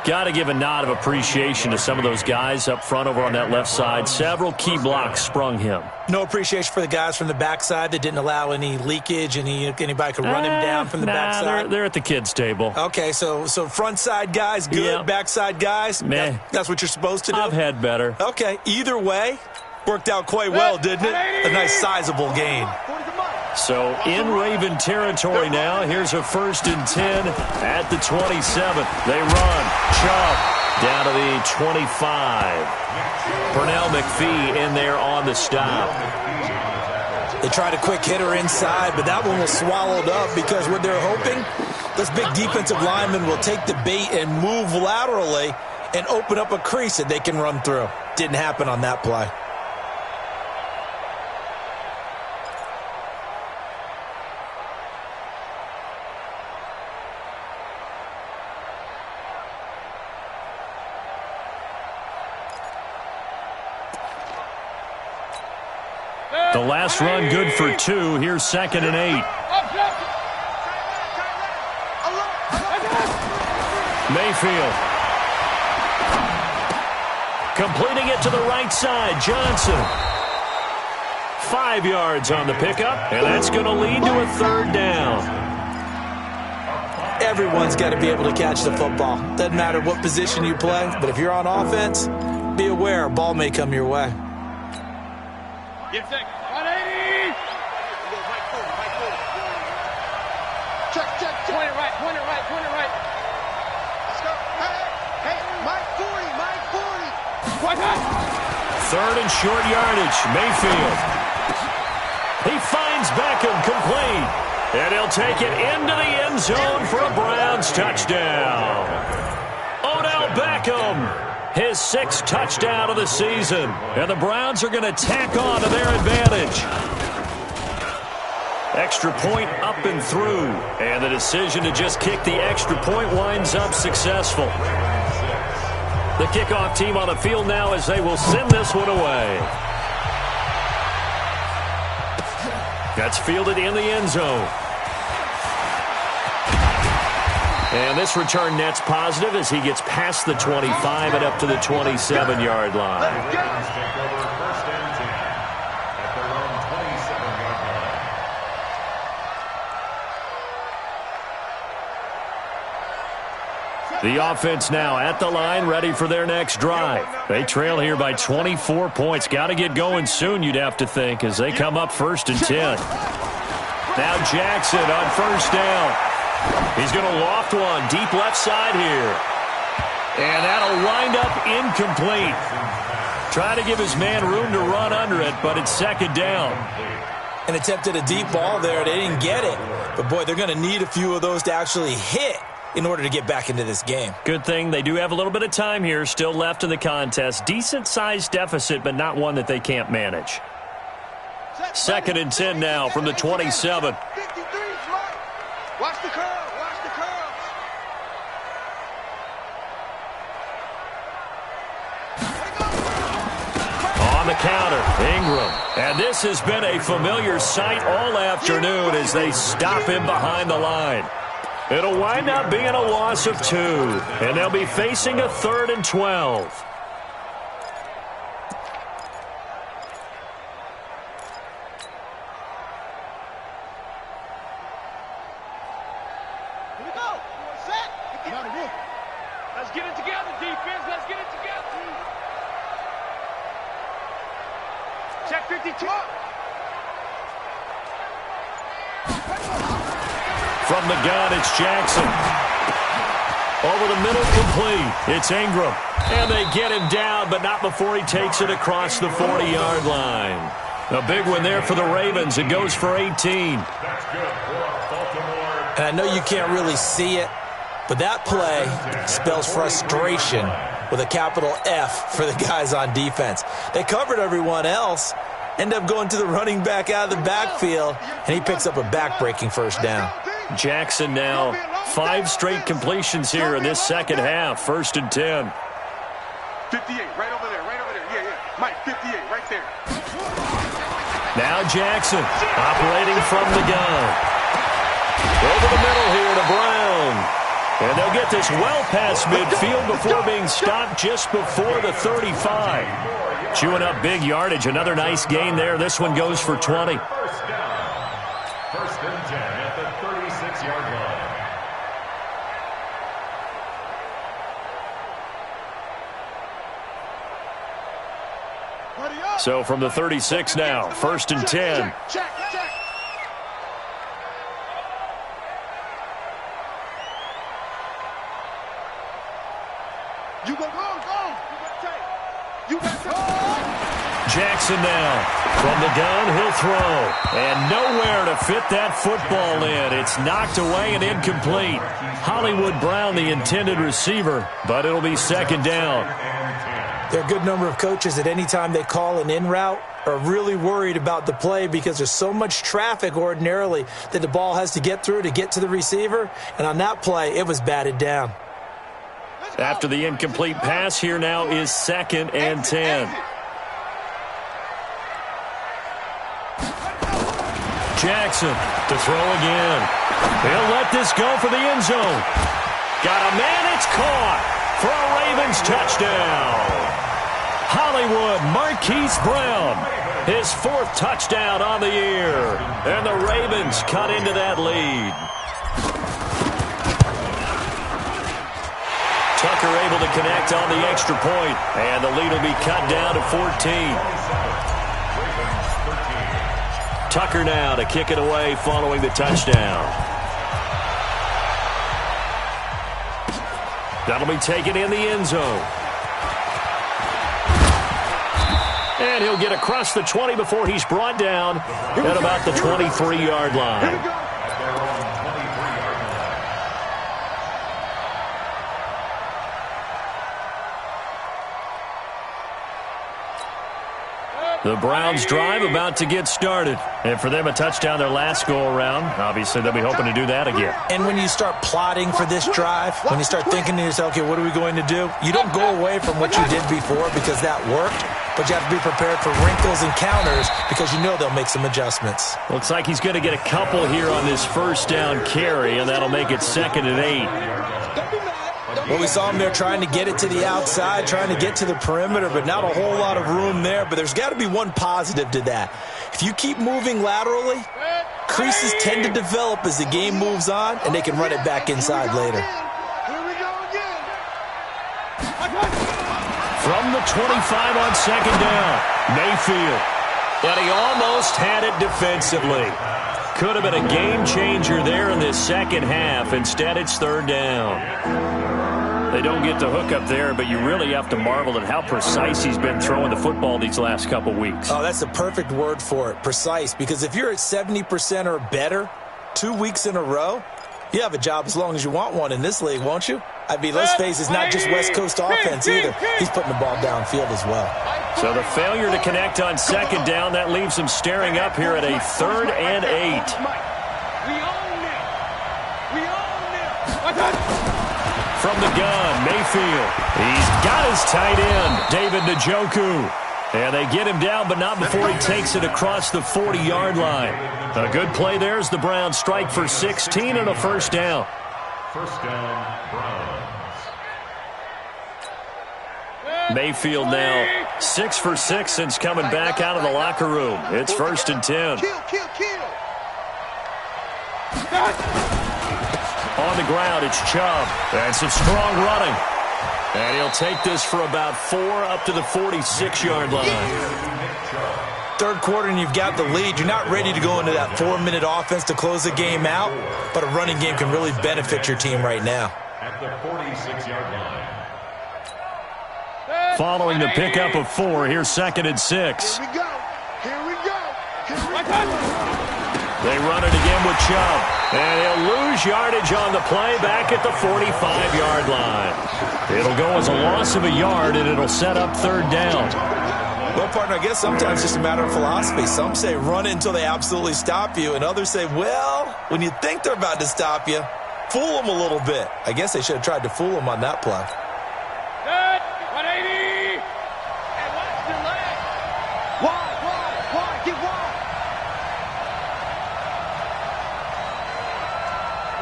Got to give a nod of appreciation to some of those guys up front over on that left side. Several key blocks sprung him. No appreciation for the guys from the backside that didn't allow any leakage, anybody could run him down from the backside. They're at the kids' table. Okay, so front side guys, good. Yeah. Backside guys, that's what you're supposed to do? I've had better. Okay, either way, worked out quite well, didn't it? A nice sizable gain. So in Raven territory now. Here's a 1st and 10 at the 27. They run. Chubb down to the 25. Pernell McPhee in there on the stop. They tried a quick hitter inside, but that one was swallowed up because what they're hoping, those big defensive linemen will take the bait and move laterally and open up a crease that they can run through. Didn't happen on that play. The last run good for 2. Here's 2nd and 8. Mayfield. Completing it to the right side. Johnson. 5 yards on the pickup, and that's going to lead to a 3rd down. Everyone's got to be able to catch the football. Doesn't matter what position you play, but if you're on offense, be aware a ball may come your way. Get sick. 180. Check. Point it right. Let's go. Hey, Mike 40. 3rd and short yardage. Mayfield. He finds Beckham complete. And he'll take it into the end zone for a Browns touchdown. Odell Beckham. His 6th touchdown of the season. And the Browns are going to tack on to their advantage. Extra point up and through. And the decision to just kick the extra point winds up successful. The kickoff team on the field now as they will send this one away. That's fielded in the end zone. And this return net's positive as he gets past the 25 and up to the 27-yard line. The offense now at the line, ready for their next drive. They trail here by 24 points. Got to get going soon, you'd have to think, as they come up 1st and 10. Now Jackson on first down. He's going to loft one deep left side here. And that'll wind up incomplete. Try to give his man room to run under it, but it's 2nd down. And attempted a deep ball there. They didn't get it. But, boy, they're going to need a few of those to actually hit in order to get back into this game. Good thing they do have a little bit of time here still left in the contest. Decent-sized deficit, but not one that they can't manage. 2nd and 10 now from the 27. Watch the curve. On the counter, Ingram. And this has been a familiar sight all afternoon as they stop him behind the line. It'll wind up being a loss of 2, and they'll be facing a 3rd and 12. Let's get it together, defense. Let's get it together. Check 52. From the gun, it's Jackson. Over the middle, complete. It's Ingram. And they get him down, but not before he takes it across the 40-yard line. A big one there for the Ravens. It goes for 18. That's good for Baltimore. And I know you can't really see it, But that play spells frustration with a capital F for the guys on defense. They covered everyone else, end up going to the running back out of the backfield, and he picks up a back-breaking first down. Jackson now 5 straight completions here in this second half. 1st and 10. 58, right over there, right over there. Yeah, yeah. Mike, 58, right there. Now Jackson operating from the gun. Over the middle here to Brown. And they'll get this well past midfield before being stopped just before the 35. Chewing up big yardage. Another nice gain there. This one goes for 20. First down. 1st and 10 at the 36-yard line. So from the 36 now, 1st and 10. Check. You go. You got Jackson now from the gun, he'll throw. And nowhere to fit that football in. It's knocked away and incomplete. Hollywood Brown, the intended receiver, but it'll be 2nd down. There are a good number of coaches that any time they call an in route are really worried about the play because there's so much traffic ordinarily that the ball has to get through to get to the receiver. And on that play, it was batted down. After the incomplete pass, here now is 2nd and 10. Jackson to throw again. He'll let this go for the end zone. Got a man, it's caught for a Ravens touchdown. Hollywood Marquise Brown, his 4th touchdown on the year. And the Ravens cut into that lead. Tucker able to connect on the extra point, and the lead will be cut down to 14. Tucker now to kick it away following the touchdown. That'll be taken in the end zone. And he'll get across the 20 before he's brought down at about the 23-yard line. The Browns drive about to get started. And for them, a touchdown their last go-around. Obviously, they'll be hoping to do that again. And when you start plotting for this drive, when you start thinking to yourself, okay, what are we going to do? You don't go away from what you did before because that worked, but you have to be prepared for wrinkles and counters because you know they'll make some adjustments. Looks like he's going to get a couple here on this 1st down carry, and that'll make it 2nd and 8. Well, we saw him there trying to get it to the outside, trying to get to the perimeter, but not a whole lot of room there. But there's got to be one positive to that. If you keep moving laterally, creases tend to develop as the game moves on, and they can run it back inside later. From the 25 on 2nd down, Mayfield. But he almost had it defensively. Could have been a game changer there in this second half. Instead, it's 3rd down. They don't get the hook up there, but you really have to marvel at how precise he's been throwing the football these last couple weeks. Oh, that's the perfect word for it, precise, because if you're at 70% or better 2 weeks in a row, you have a job as long as you want one in this league, won't you? I mean, let's face it, it's not just West Coast offense either. He's putting the ball downfield as well. So the failure to connect on 2nd down, that leaves him staring up here at a 3rd and 8. From the gun, Mayfield. He's got his tight end, David Njoku. And they get him down, but not before he takes it across the 40-yard line. A good play there as the Browns strike for 16 and a 1st down. 1st down, Browns. Mayfield now 6 for 6 since coming back out of the locker room. It's 1st and 10. On the ground, it's Chubb. And some strong running. And he'll take this for about 4 up to the 46-yard line. 3rd quarter and you've got the lead. You're not ready to go into that 4-minute offense to close the game out, but a running game can really benefit your team right now. At the 46-yard line. Following the pickup of 4, here's 2nd and 6. Here we go. The They run it again with Chubb. And he'll lose yardage on the play back at the 45-yard line. It'll go as a loss of a yard, and it'll set up third down. Well, partner, I guess sometimes it's just a matter of philosophy. Some say run it until they absolutely stop you, and others say, well, when you think they're about to stop you, fool them a little bit. I guess they should have tried to fool them on that play. Good. 180. And watch the leg. Wide. Get wide.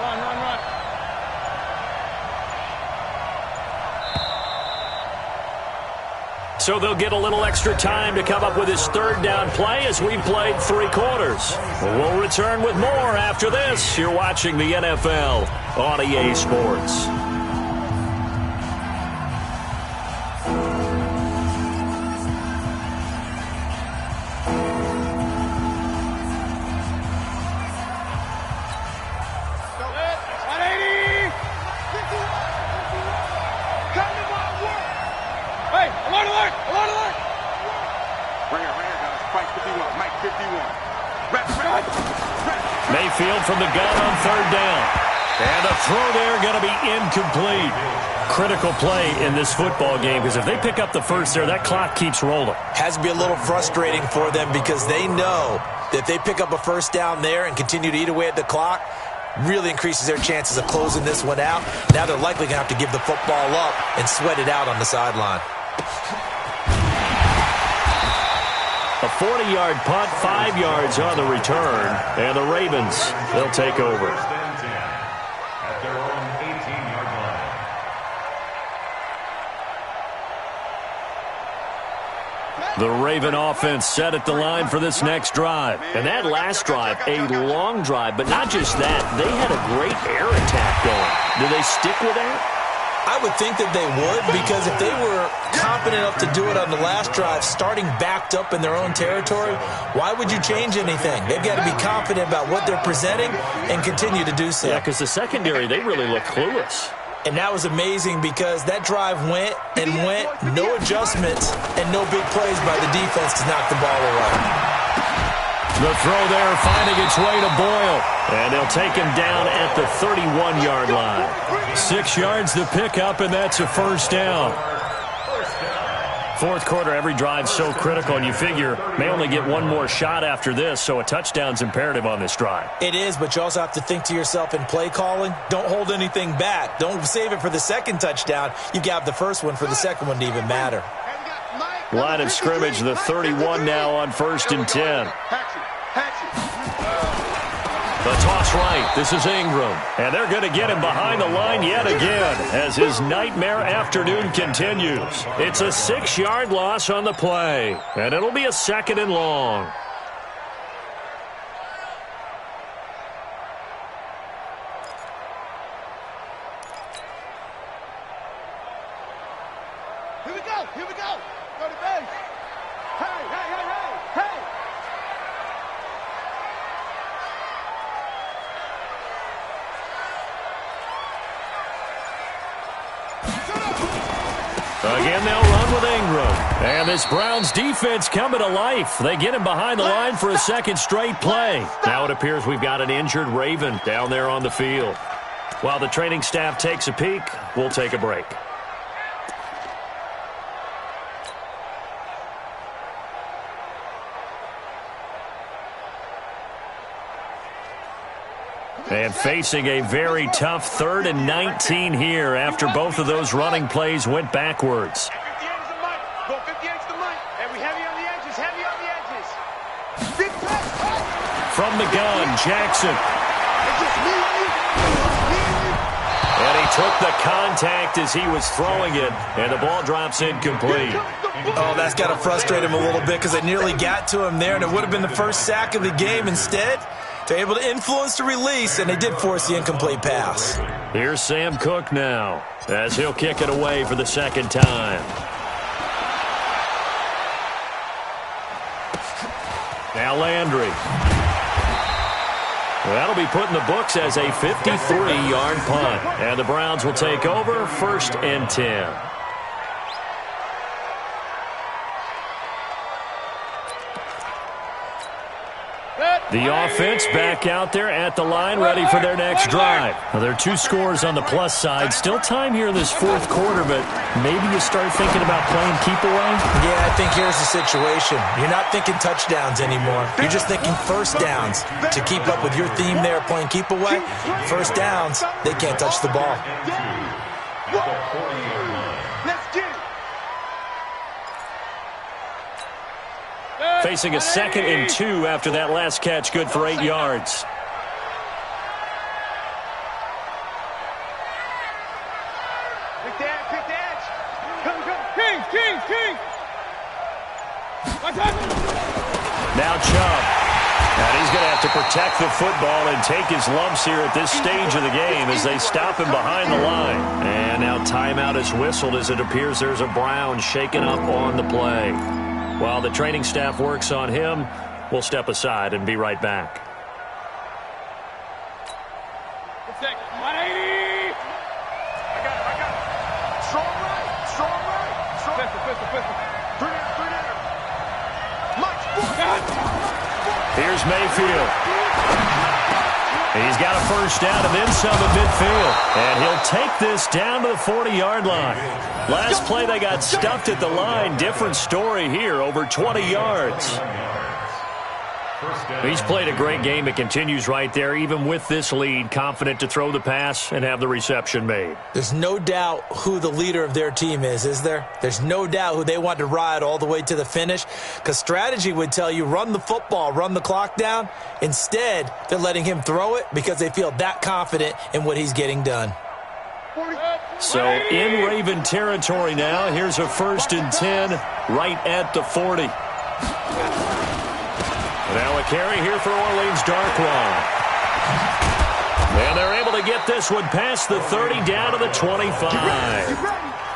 Run. So they'll get a little extra time to come up with his third down play as we've played 3 quarters. We'll return with more after this. You're watching the NFL on EA Sports. Mayfield from the gun on third down. And a throw there going to be incomplete. Critical play in this football game because if they pick up the first there, that clock keeps rolling. Has to be a little frustrating for them because they know that if they pick up a first down there and continue to eat away at the clock, really increases their chances of closing this one out. Now they're likely going to have to give the football up and sweat it out on the sideline. A 40-yard punt, 5 yards on the return, and the Ravens, they'll take over. At their own 18-yard line. The Raven offense set at the line for this next drive. And that last drive, a long drive, but not just that. They had a great air attack going. Do they stick with that? I would think that they would, because if they were confident enough to do it on the last drive, starting backed up in their own territory, why would you change anything? They've got to be confident about what they're presenting and continue to do so. Yeah, because the secondary, they really look clueless. And that was amazing because that drive went, no adjustments, and no big plays by the defense to knock the ball away. The throw there finding its way to Boyle. And they'll take him down at the 31-yard line. 6 yards to pick up, and that's a first down. Fourth quarter, every drive's so critical, and you figure may only get one more shot after this, so a touchdown's imperative on this drive. It is, but you also have to think to yourself in play calling, don't hold anything back. Don't save it for the second touchdown. You got the first one for the second one to even matter. Line of scrimmage, the 31 now on 1st and 10. The toss right. This is Ingram. And they're going to get him behind the line yet again as his nightmare afternoon continues. It's a 6-yard loss on the play. And it'll be a 2nd and long. Here we go. Go to base. Hey. Again, they'll run with Ingram. And this Browns defense coming to life. They get him behind the line for a second straight play. Now it appears we've got an injured Raven down there on the field. While the training staff takes a peek, we'll take a break. And facing a very tough 3rd and 19 here after both of those running plays went backwards. 58 is the mic. Go 58 is the mic. And we heavy on the edges. From the gun, Jackson. And he took the contact as he was throwing it, and the ball drops incomplete. Oh, that's got to frustrate him a little bit because they nearly got to him there, and it would have been the first sack of the game. Instead, they're able to influence the release, and they did force the incomplete pass. Here's Sam Cook now as he'll kick it away for the second time. Now Landry. That'll be put in the books as a 53-yard punt. And the Browns will take over 1st and 10. The offense back out there at the line, ready for their next drive. Well, there are 2 scores on the plus side. Still time here in this 4th quarter, but maybe you start thinking about playing keep away? Yeah, I think here's the situation. You're not thinking touchdowns anymore. You're just thinking first downs. To keep up with your theme there, playing keep away, first downs, they can't touch the ball. Let's get it. Facing a 2nd and 2 after that last catch, good for 8 yards. Pick the edge. Come. King. Now Chubb. And he's going to have to protect the football and take his lumps here at this stage of the game as they stop him behind the line. And now timeout is whistled as it appears there's a Brown shaken up on the play. While the training staff works on him, we'll step aside and be right back. 180. I got it. Strong right. Pistol. Three there. Here's Mayfield. He's got a first down and then some at midfield. And he'll take this down to the 40-yard line. Last play they got stuffed at the line. Different story here, over 20 yards. He's played a great game. It continues right there, even with this lead, confident to throw the pass and have the reception made. There's no doubt who the leader of their team is there? There's no doubt who they want to ride all the way to the finish, because strategy would tell you run the football, run the clock down. Instead, they're letting him throw it because they feel that confident in what he's getting done. So in Raven territory now, here's a 1st and 10 right at the 40. Now a carry here for Orleans Darkwa. And they're able to get this one past the 30 down to the 25.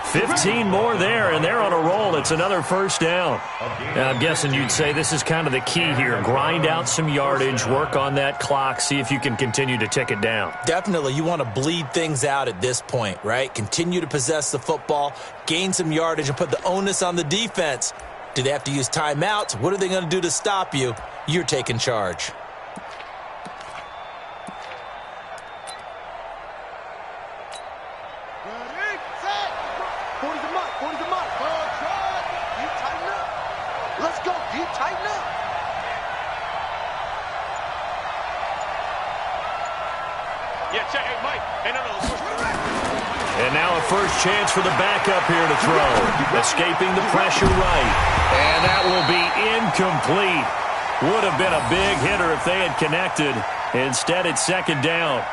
15 more there, and they're on a roll. It's another first down. Now, I'm guessing you'd say this is kind of the key here. Grind out some yardage, work on that clock, see if you can continue to tick it down. Definitely. You want to bleed things out at this point, right? Continue to possess the football, gain some yardage, and put the onus on the defense. Do they have to use timeouts? What are they going to do to stop you? You're taking charge. And now a first chance for the backup here to throw. Escaping the pressure right. And that will be incomplete. Would have been a big hitter if they had connected. Instead, it's 2nd down.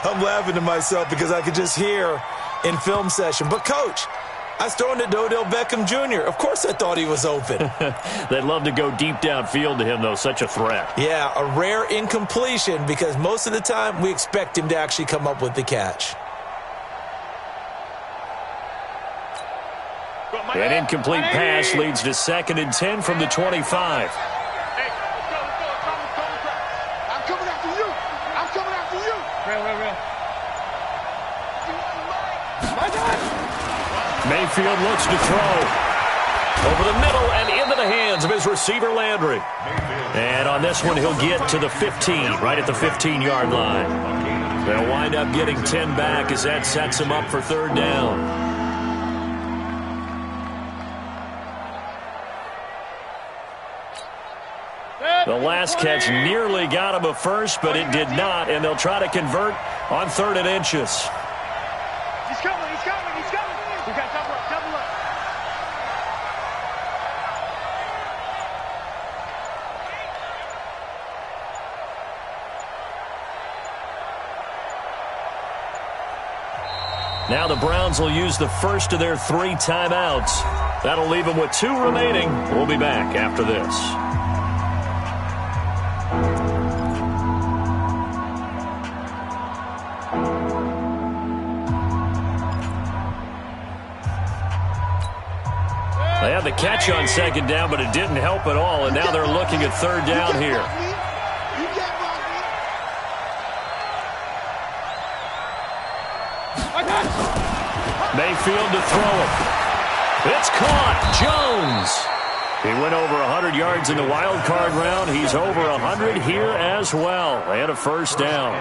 I'm laughing to myself because I could just hear in film session. But, Coach, I was throwing to Odell Beckham Jr. Of course I thought he was open. They'd love to go deep downfield to him, though. Such a threat. Yeah, a rare incompletion because most of the time we expect him to actually come up with the catch. An incomplete pass leads to 2nd and 10 from the 25. Hey, let's go. I'm coming after you. Real. Mayfield looks to throw. Over the middle and into the hands of his receiver, Landry. And on this one, he'll get to the 15, right at the 15-yard line. They'll wind up getting 10 back as that sets him up for 3rd down. The last catch nearly got him a first, but it did not, and they'll try to convert on 3rd and inches. He's coming. We got double up. Now the Browns will use the first of their 3 timeouts. That'll leave them with 2 remaining. We'll be back after this. They had the catch on 2nd down, but it didn't help at all, and now they're looking at 3rd down here. Mayfield to throw it. It's caught. Jones. He went over 100 yards in the wild card round. He's over 100 here as well. And a first down.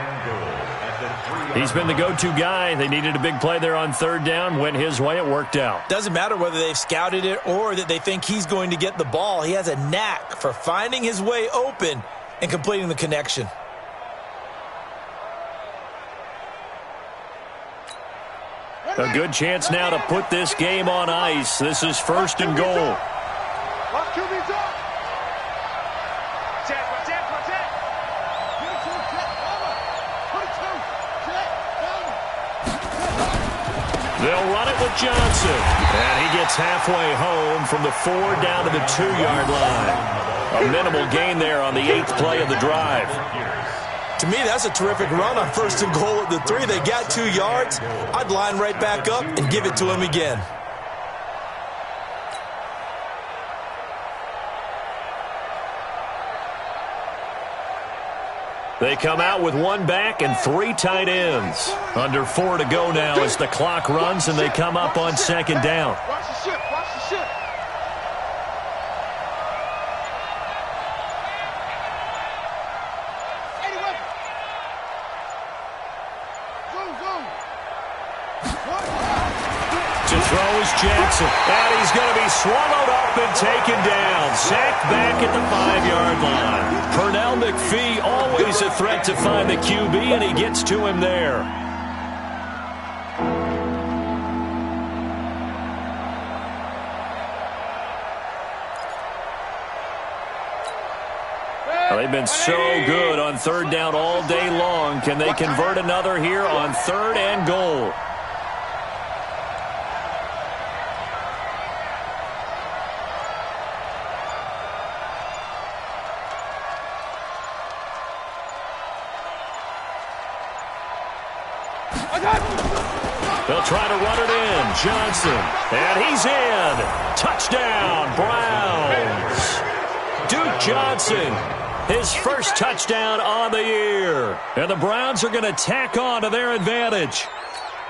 He's been the go-to guy. They needed a big play there on third down. Went his way. It worked out. Doesn't matter whether they've scouted it or that they think he's going to get the ball. He has a knack for finding his way open and completing the connection. A good chance now to put this game on ice. This is first and goal. They'll run it with Johnson. And he gets halfway home from the 4 down to the 2-yard line. A minimal gain there on the 8th play of the drive. To me, that's a terrific run on first and goal at the 3. They got 2 yards. I'd line right back up and give it to him again. They come out with 1 back and 3 tight ends. Under 4 to go now as the clock runs and they come up on second down. Watch the ship. Watch the ship. To throw is Jackson. And he's going to be swallowed up and taken down. Sacked back at the 5-yard line. Pernell McPhee, always a threat to find the QB, and he gets to him there. Well, they've been so good on third down all day long. Can they convert another here on third and goal? They'll try to run it in. Johnson. And he's in. Touchdown, Browns. Duke Johnson, his first touchdown on the year. And the Browns are going to tack on to their advantage.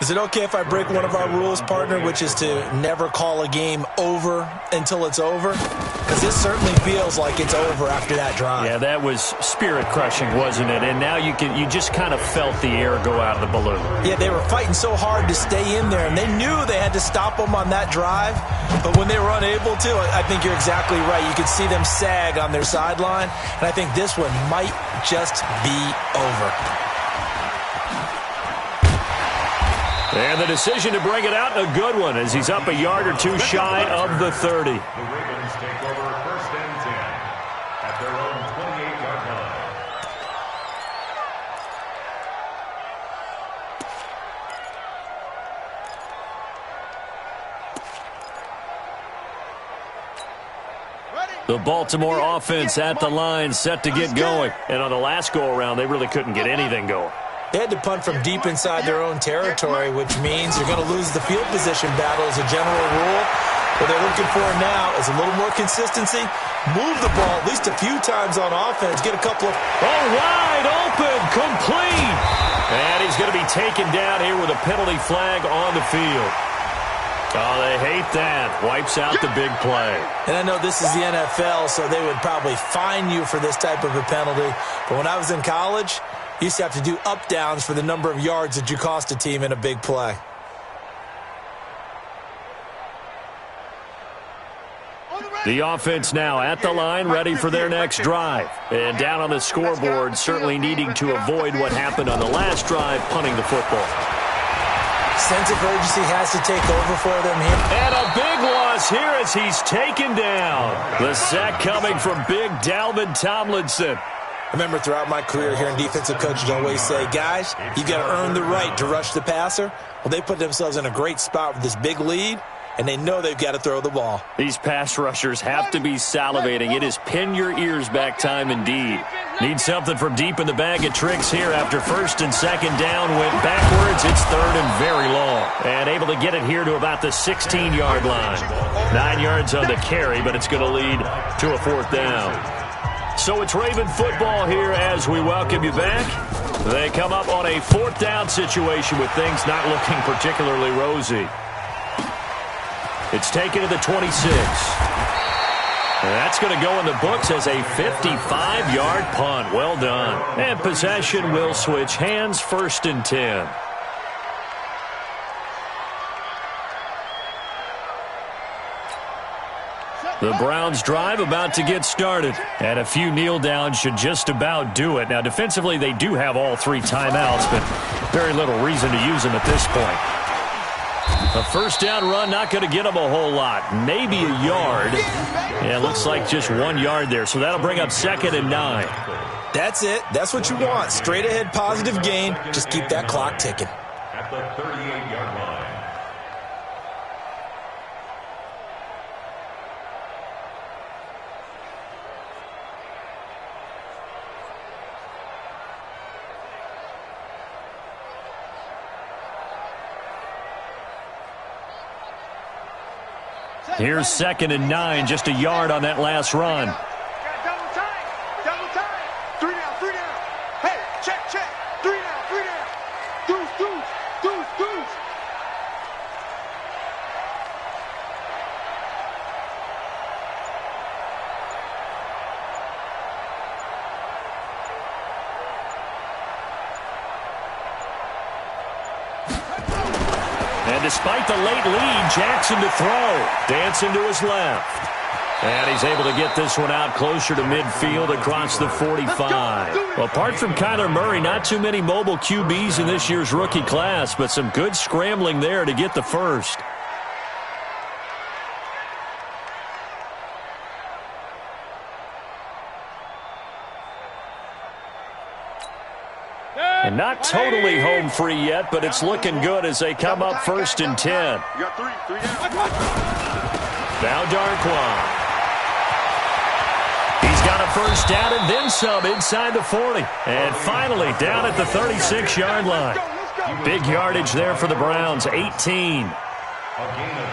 Is it okay if I break one of our rules, partner, which is to never call a game over until it's over? Because this certainly feels like it's over after that drive. Yeah, that was spirit-crushing, wasn't it? And now you just kind of felt the air go out of the balloon. Yeah, they were fighting so hard to stay in there, and they knew they had to stop them on that drive. But when they were unable to, I think you're exactly right. You could see them sag on their sideline, and I think this one might just be over. And the decision to bring it out, a good one, as he's up a yard or 2 shy of the 30. The Ravens take over first and 10 at their own 28-yard line. The Baltimore offense at the line, set to get going. And on the last go-around, they really couldn't get anything going. They had to punt from deep inside their own territory, which means you're going to lose the field position battle as a general rule. What they're looking for now is a little more consistency. Move the ball at least a few times on offense. Get a couple of... Oh, wide open, complete. And he's going to be taken down here with a penalty flag on the field. Oh, they hate that. Wipes out the big play. And I know this is the NFL, so they would probably fine you for this type of a penalty. But when I was in college, you used to have to do up-downs for the number of yards that you cost a team in a big play. The offense now at the line, ready for their next drive. And down on the scoreboard, certainly needing to avoid what happened on the last drive, punting the football. Sense of urgency has to take over for them here. And a big loss here as he's taken down. The sack coming from big Dalvin Tomlinson. I remember throughout my career hearing defensive coaches always say, guys, you got to earn the right to rush the passer. Well, they put themselves in a great spot with this big lead, and they know they've got to throw the ball. These pass rushers have to be salivating. It is pin your ears back time indeed. Need something from deep in the bag of tricks here after first and second down. Went backwards. It's third and very long. And able to get it here to about the 16-yard line. 9 yards on the carry, but it's going to lead to a 4th down. So it's Raven football here as we welcome you back. They come up on a 4th down situation with things not looking particularly rosy. It's taken to the 26. That's going to go in the books as a 55-yard punt. Well done. And possession will switch hands, 1st and 10. The Browns drive about to get started. And a few kneel downs should just about do it. Now, defensively, they do have all 3 timeouts, but very little reason to use them at this point. A 1st down run, not going to get them a whole lot. Maybe a yard. Yeah, it looks like just 1 yard there. So that'll bring up 2nd and 9. That's it. That's what you want. Straight ahead positive gain. Just keep that clock ticking. At the 38-yard line. Here's 2nd and 9, just a yard on that last run. Double time. Double time. 3 down, 3 down. Hey, check, check. 3 down, 3 down. Deuce, deuce, deuce, deuce. And despite the late lead, Jackson to throw. Dancing to his left. And he's able to get this one out closer to midfield across the 45. Well, apart from Kyler Murray, not too many mobile QBs in this year's rookie class, but some good scrambling there to get the first. And not totally home free yet, but it's looking good as they come up 1st and 10. You got 3 down. Now Darquan. He's got a 1st down and then some inside the 40. And finally down at the 36-yard line. Big yardage there for the Browns, 18.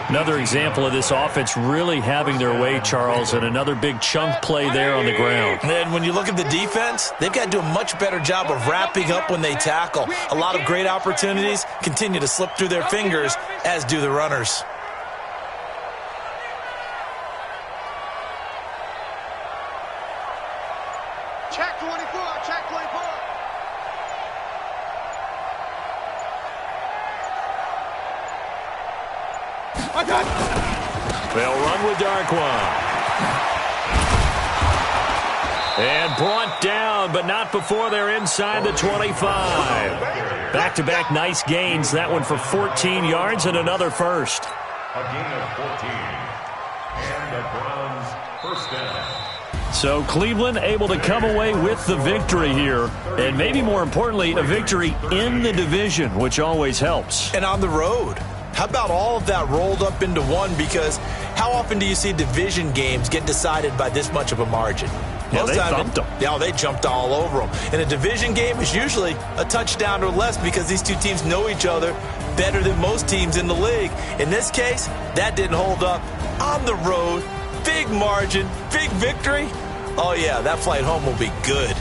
Another example of this offense really having their way, Charles, and another big chunk play there on the ground. And when you look at the defense, they've got to do a much better job of wrapping up when they tackle. A lot of great opportunities continue to slip through their fingers, as do the runners. Check 24, check 24. They'll run with Darquan. And brought down, but not before they're inside the 25. Back-to-back nice gains. That one for 14 yards and another first. A gain of 14. And the Browns 1st down. So Cleveland able to come away with the victory here. And maybe more importantly, a victory in the division, which always helps. And on the road. How about all of that rolled up into one? Because how often do you see division games get decided by this much of a margin? Yeah, they thumped them. Yeah, they jumped all over them. And a division game is usually a touchdown or less because these two teams know each other better than most teams in the league. In this case, that didn't hold up. On the road, big margin, big victory. Oh, yeah, that flight home will be good.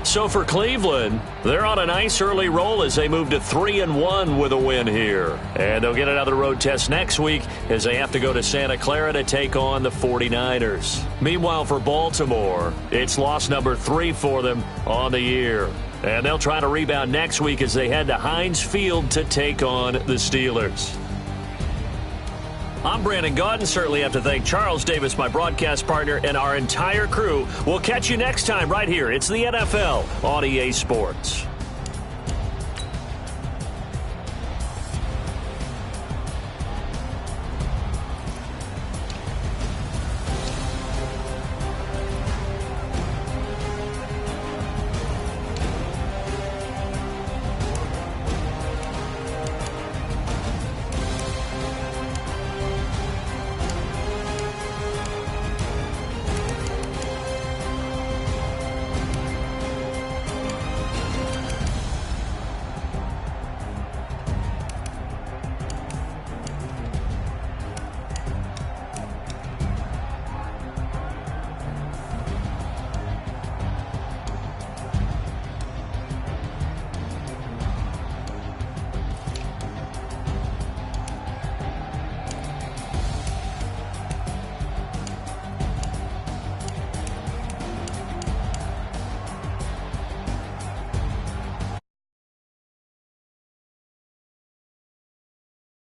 So for Cleveland, they're on a nice early roll as they move to 3-1 with a win here. And they'll get another road test next week as they have to go to Santa Clara to take on the 49ers. Meanwhile, for Baltimore, it's loss number 3 for them on the year. And they'll try to rebound next week as they head to Heinz Field to take on the Steelers. I'm Brandon Gaudin. Certainly have to thank Charles Davis, my broadcast partner, and our entire crew. We'll catch you next time right here. It's the NFL on EA Sports.